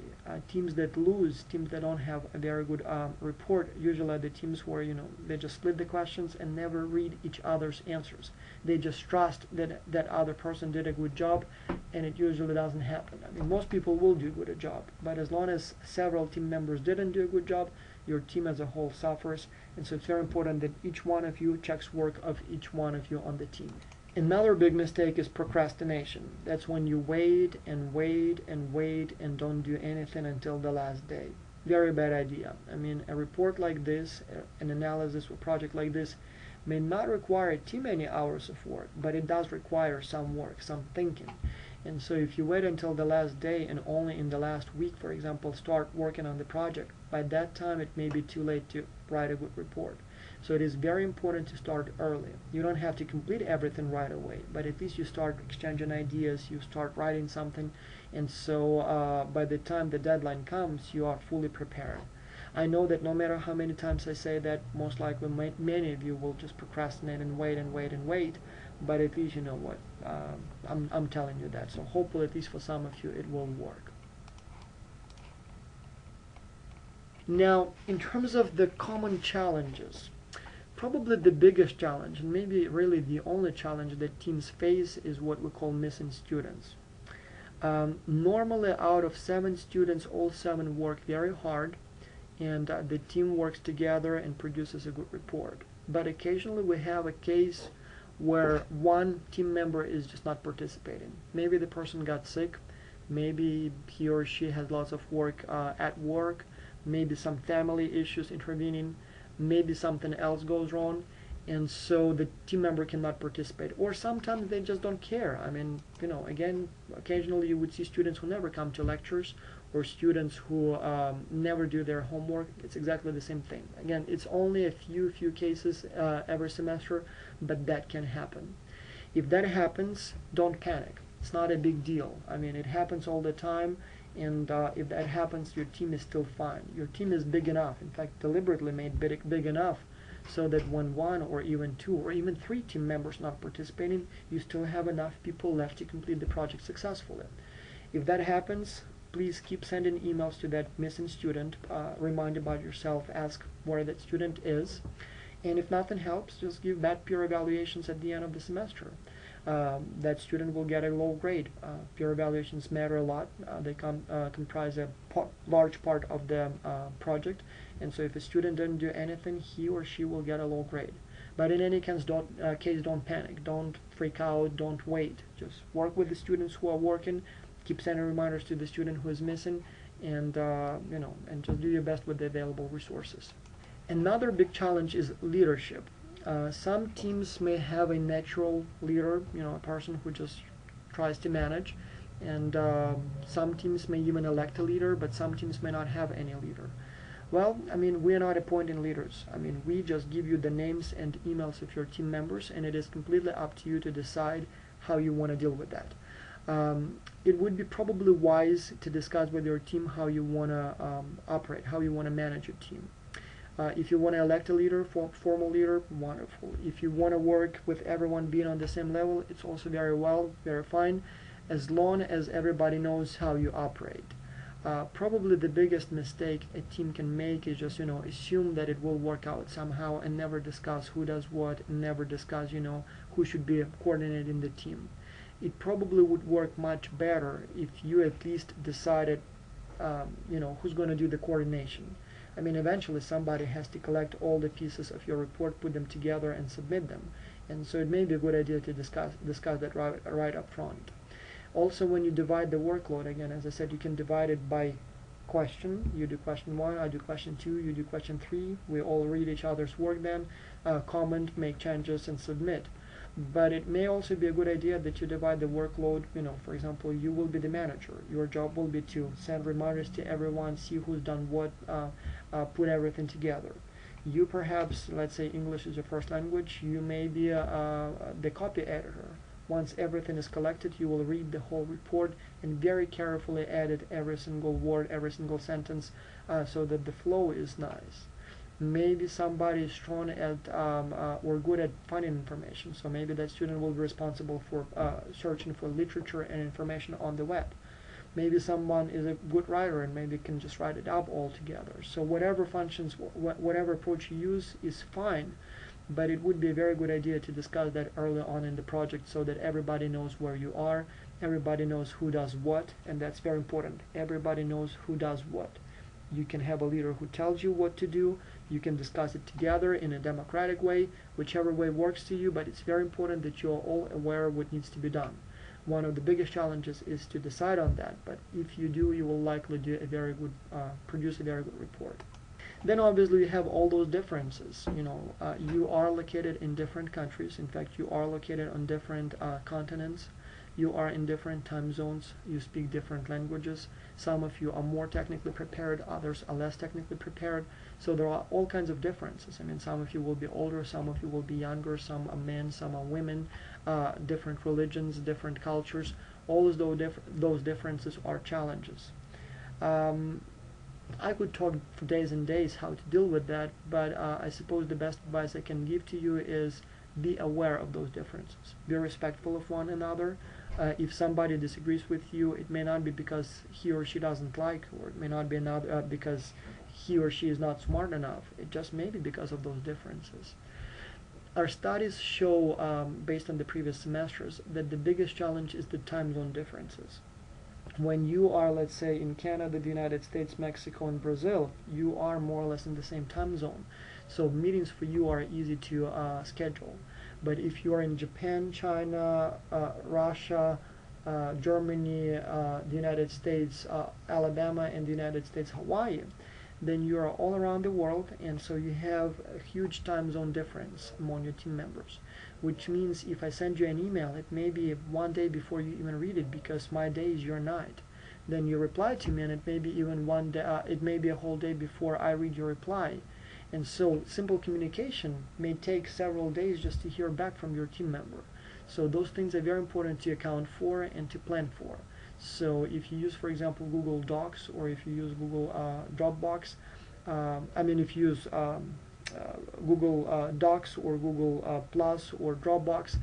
Teams that lose, teams that don't have a very good report, usually are the teams where they just split the questions and never read each other's answers. They just trust that other person did a good job, and it usually doesn't happen. I mean, most people will do a good job, but as long as several team members didn't do a good job, your team as a whole suffers. And so it's very important that each one of you checks work of each one of you on the team. Another big mistake is procrastination. That's when you wait and wait and wait and don't do anything until the last day. Very bad idea. I mean, a report like this, an analysis or project like this, may not require too many hours of work, but it does require some work, some thinking. And so if you wait until the last day and only in the last week, for example, start working on the project, by that time it may be too late to write a good report. So it is very important to start early. You don't have to complete everything right away, but at least you start exchanging ideas, you start writing something, and so by the time the deadline comes, you are fully prepared. I know that no matter how many times I say that, most likely many of you will just procrastinate and wait and wait and wait, but at least you know what, I'm telling you that. So hopefully at least for some of you it will work. Now, in terms of the common challenges, probably the biggest challenge, and maybe really the only challenge that teams face, is what we call missing students. Normally out of 7 students, all 7 work very hard, and the team works together and produces a good report. But occasionally we have a case where one team member is just not participating. Maybe the person got sick, maybe he or she has lots of work at work, maybe some family issues intervening, maybe something else goes wrong, and so the team member cannot participate. Or sometimes they just don't care. I mean, again, occasionally you would see students who never come to lectures, or students who never do their homework. It's exactly the same thing. Again, it's only a few cases every semester, but that can happen. If that happens, don't panic. It's not a big deal. I mean, it happens all the time, and if that happens, your team is still fine. Your team is big enough, in fact, deliberately made big enough, so that when one or even two or even three team members not participating, you still have enough people left to complete the project successfully. If that happens, please keep sending emails to that missing student, remind about yourself, ask where that student is, and if nothing helps, just give bad peer evaluations at the end of the semester. That student will get a low grade. Peer evaluations matter a lot. They comprise a large part of the project, and so if a student didn't do anything, he or she will get a low grade. But in any case, don't panic. Don't freak out. Don't wait. Just work with the students who are working. Keep sending reminders to the student who is missing, and and just do your best with the available resources. Another big challenge is leadership. Some teams may have a natural leader, a person who just tries to manage, and some teams may even elect a leader, but some teams may not have any leader. Well, I mean, we're not appointing leaders. I mean, we just give you the names and emails of your team members, and it is completely up to you to decide how you want to deal with that. It would be probably wise to discuss with your team how you want to operate, how you want to manage your team. If you want to elect a leader, formal leader, wonderful. If you want to work with everyone being on the same level, it's also very fine, as long as everybody knows how you operate. Probably the biggest mistake a team can make is just, assume that it will work out somehow and never discuss who does what, and never discuss, who should be coordinating the team. It probably would work much better if you at least decided, who's going to do the coordination. I mean, eventually somebody has to collect all the pieces of your report, put them together, and submit them. And so it may be a good idea to discuss that right up front. Also, when you divide the workload, again, as I said, you can divide it by question. You do question 1, I do question 2, you do question 3. We all read each other's work then, comment, make changes, and submit. But it may also be a good idea that you divide the workload. For example, you will be the manager. Your job will be to send reminders to everyone, see who's done what, put everything together. You perhaps, let's say English is your first language, you may be the copy editor. Once everything is collected, you will read the whole report and very carefully edit every single word, every single sentence, so that the flow is nice. Maybe somebody is strong at or good at finding information, so maybe that student will be responsible for searching for literature and information on the web. Maybe someone is a good writer and maybe can just write it up all together. So whatever functions, whatever approach you use is fine, but it would be a very good idea to discuss that early on in the project so that everybody knows where you are, everybody knows who does what, and that's very important. Everybody knows who does what. You can have a leader who tells you what to do. You can discuss it together in a democratic way, whichever way works to you, but it's very important that you're all aware of what needs to be done. One of the biggest challenges is to decide on that, but if you do, you will likely do produce a very good report. Then obviously you have all those differences. You are located in different countries. In fact, you are located on different continents. You are in different time zones. You speak different languages. Some of you are more technically prepared, others are less technically prepared. So there are all kinds of differences. I mean, some of you will be older, some of you will be younger, some are men, some are women, different religions, different cultures. All of those differences are challenges. I could talk for days and days how to deal with that, but I suppose the best advice I can give to you is be aware of those differences. Be respectful of one another. If somebody disagrees with you, it may not be because he or she doesn't like, or it may not be because he or she is not smart enough. It just may be because of those differences. Our studies show, based on the previous semesters, that the biggest challenge is the time zone differences. when you are, let's say, in Canada, the United States, Mexico, and Brazil, you are more or less in the same time zone. So meetings for you are easy to schedule. But if you are in Japan, China, Russia, Germany, the United States, Alabama, and the United States, Hawaii, then you are all around the world, and so you have a huge time zone difference among your team members, which means if I send you an email, it may be one day before you even read it because my day is your night. Then you reply to me, and it may be even one day, it may be a whole day before I read your reply. And so simple communication may take several days just to hear back from your team member. So those things are very important to account for and to plan for. So if you use, for example, Google Docs, or if you use Google Dropbox, if you use Google Docs or Google Plus or Dropbox,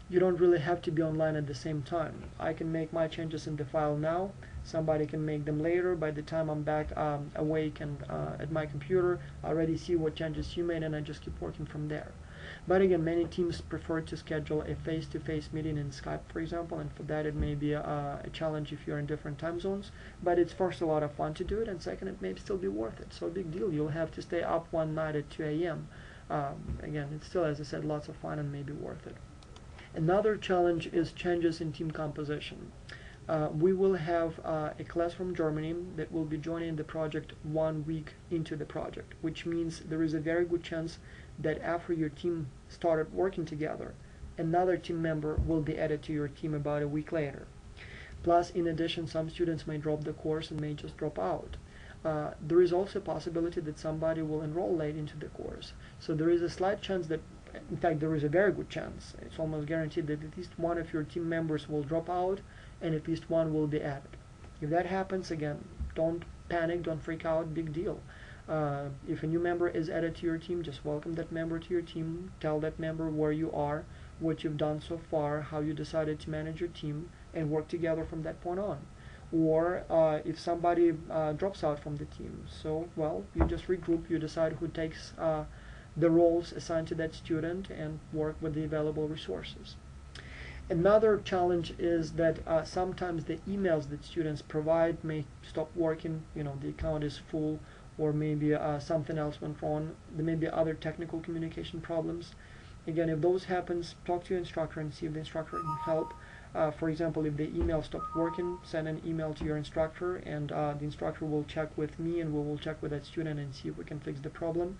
you don't really have to be online at the same time. I can make my changes in the file now. Somebody can make them later. By the time I'm back awake and at my computer, I already see what changes you made, and I just keep working from there. But again, many teams prefer to schedule a face-to-face meeting in Skype, for example, and for that it may be a challenge if you're in different time zones. But it's first a lot of fun to do it, and second, it may still be worth it. So big deal. You'll have to stay up one night at 2 a.m. Again, it's still, as I said, lots of fun and maybe worth it. Another challenge is changes in team composition. We will have a class from Germany that will be joining the project 1 week into the project, which means there is a very good chance that after your team started working together, another team member will be added to your team about a week later. Plus, in addition, some students may drop the course and may just drop out. There is also a possibility that somebody will enroll late into the course. So there is a slight chance that, in fact, there is a very good chance, it's almost guaranteed, that at least one of your team members will drop out and at least one will be added. If that happens, again, don't panic, don't freak out, big deal. If a new member is added to your team, just welcome that member to your team, tell that member where you are, what you've done so far, how you decided to manage your team, and work together from that point on. Or if somebody drops out from the team, so, well, you just regroup, you decide who takes the roles assigned to that student and work with the available resources. Another challenge is that sometimes the emails that students provide may stop working, the account is full, or maybe something else went wrong. There may be other technical communication problems. Again, if those happens, talk to your instructor and see if the instructor can help. For example, if the email stopped working, send an email to your instructor, and the instructor will check with me, and we will check with that student and see if we can fix the problem.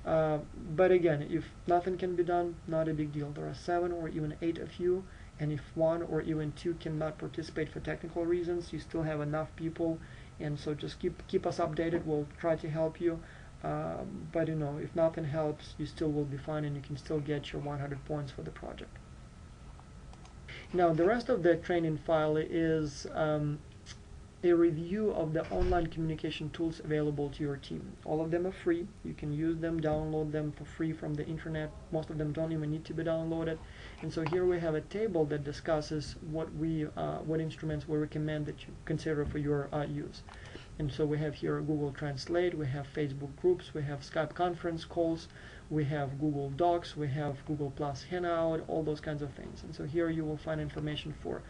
But again, if nothing can be done, not a big deal. There are 7 or even 8 of you, and if 1 or even 2 cannot participate for technical reasons, you still have enough people, and so just keep us updated. We'll try to help you. But if nothing helps, you still will be fine, and you can still get your 100 points for the project. Now, the rest of the training file is a review of the online communication tools available to your team. All of them are free. You can use them, download them for free from the internet. Most of them don't even need to be downloaded. And so here we have a table that discusses what instruments we recommend that you consider for your use. And so we have here Google Translate, we have Facebook groups, we have Skype conference calls, we have Google Docs, we have Google Plus Hangout, all those kinds of things. And so here you will find information for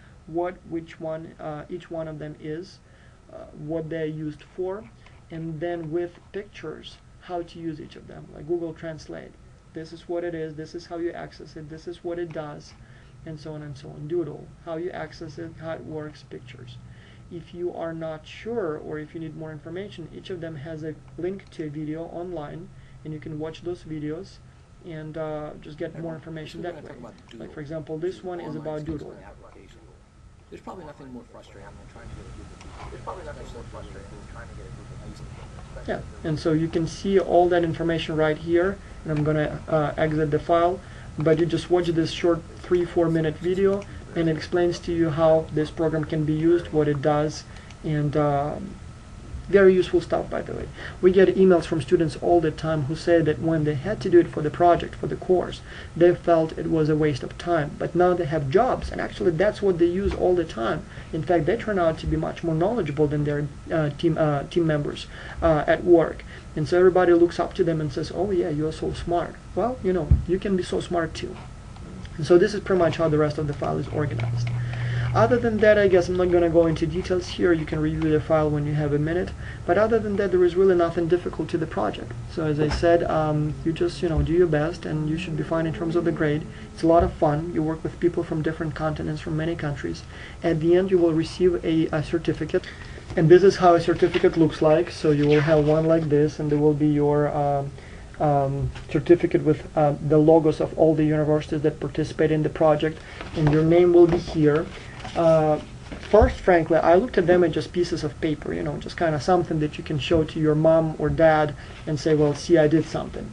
each one of them is, what they're used for, and then with pictures, how to use each of them, like Google Translate. This is what it is, this is how you access it, this is what it does, and so on and so on. Doodle, how you access it, how it works, pictures. If you are not sure, or if you need more information, each of them has a link to a video online, and you can watch those videos and just get more information that way. Like, for example, this one is about Doodle. There's probably nothing more frustrating than trying to get a group of people. There's probably nothing more frustrating than trying to get a group of people. Yeah, and so you can see all that information right here, and I'm going to exit the file, but you just watch this short 3-4 minute video, and it explains to you how this program can be used, what it does, and very useful stuff, by the way. We get emails from students all the time who say that when they had to do it for the project, for the course, they felt it was a waste of time. But now they have jobs, and actually that's what they use all the time. In fact, they turn out to be much more knowledgeable than their team members at work. And so everybody looks up to them and says, oh yeah, you're so smart. Well, you can be so smart too. And so this is pretty much how the rest of the file is organized. Other than that, I guess I'm not going to go into details here. You can review the file when you have a minute. But other than that, there is really nothing difficult to the project. So as I said, you just do your best, and you should be fine in terms of the grade. It's a lot of fun. You work with people from different continents, from many countries. At the end, you will receive a certificate. And this is how a certificate looks like. So you will have one like this, and there will be your certificate with the logos of all the universities that participate in the project, and your name will be here. First, frankly, I looked at them as just pieces of paper, just kind of something that you can show to your mom or dad and say, well, see, I did something.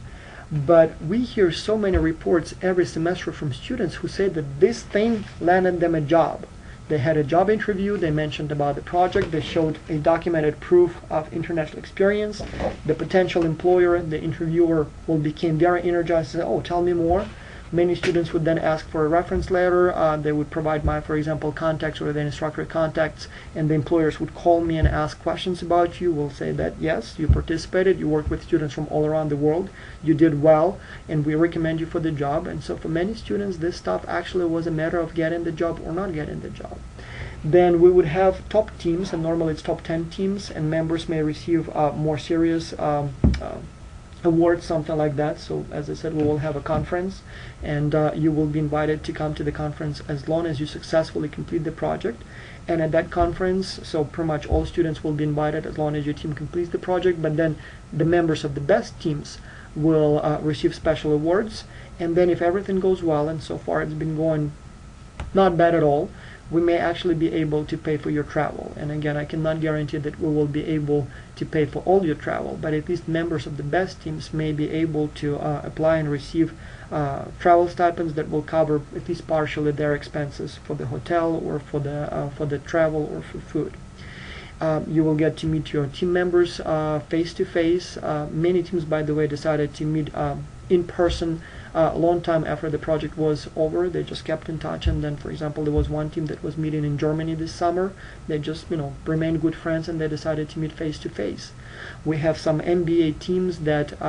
But we hear so many reports every semester from students who say that this thing landed them a job. They had a job interview, they mentioned about the project, they showed a documented proof of international experience. The potential employer, the interviewer, will become very energized and say, oh, tell me more. Many students would then ask for a reference letter. They would provide my, for example, contacts or the instructor contacts, and the employers would call me and ask questions about you. We'll say that, yes, you participated, you worked with students from all around the world, you did well, and we recommend you for the job. And so for many students, this stuff actually was a matter of getting the job or not getting the job. Then we would have top teams, and normally it's top 10 teams, and members may receive more serious awards, something like that. So as I said, we will have a conference, and you will be invited to come to the conference as long as you successfully complete the project. And at that conference, so pretty much all students will be invited as long as your team completes the project, but then the members of the best teams will receive special awards. And then if everything goes well, and so far it's been going not bad at all, we may actually be able to pay for your travel. And again, I cannot guarantee that we will be able to pay for all your travel, but at least members of the best teams may be able to apply and receive travel stipends that will cover at least partially their expenses for the hotel or for the travel or for food. You will get to meet your team members face to face. Many teams, by the way, decided to meet in person a long time after the project was over. They just kept in touch, and then, for example, there was one team that was meeting in Germany this summer. They just remained good friends, and they decided to meet face to face. We have some MBA teams that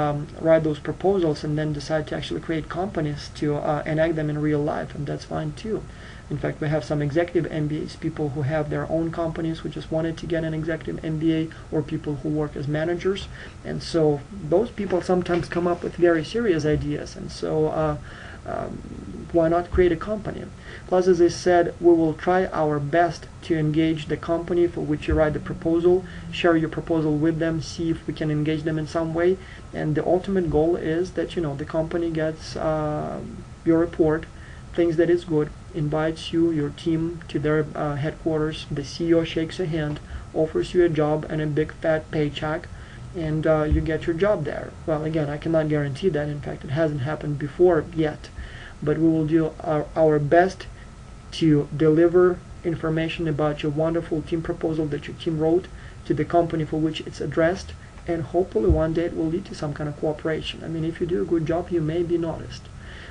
write those proposals and then decide to actually create companies to enact them in real life, and that's fine too. In fact, we have some executive MBAs, people who have their own companies who just wanted to get an executive MBA, or people who work as managers. And so those people sometimes come up with very serious ideas, and so why not create a company? Plus, as I said, we will try our best to engage the company for which you write the proposal, share your proposal with them, see if we can engage them in some way. And the ultimate goal is that the company gets your report, thinks that it's good, invites you, your team, to their headquarters. The CEO shakes a hand, offers you a job and a big fat paycheck, and you get your job there. Well, again, I cannot guarantee that. In fact, it hasn't happened before yet, but we will do our best to deliver information about your wonderful team proposal that your team wrote to the company for which it's addressed, and hopefully one day it will lead to some kind of cooperation. I mean, if you do a good job, you may be noticed.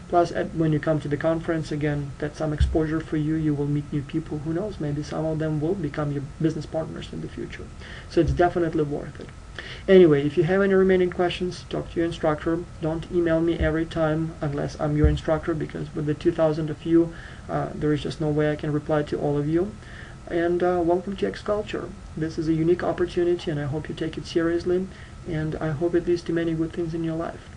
Plus, when you come to the conference, again, that's some exposure for you. You will meet new people. Who knows, maybe some of them will become your business partners in the future. So it's definitely worth it. Anyway, if you have any remaining questions, talk to your instructor. Don't email me every time unless I'm your instructor, because with the 2,000 of you, there is just no way I can reply to all of you. And welcome to XCulture. This is a unique opportunity, and I hope you take it seriously, and I hope it leads to many good things in your life.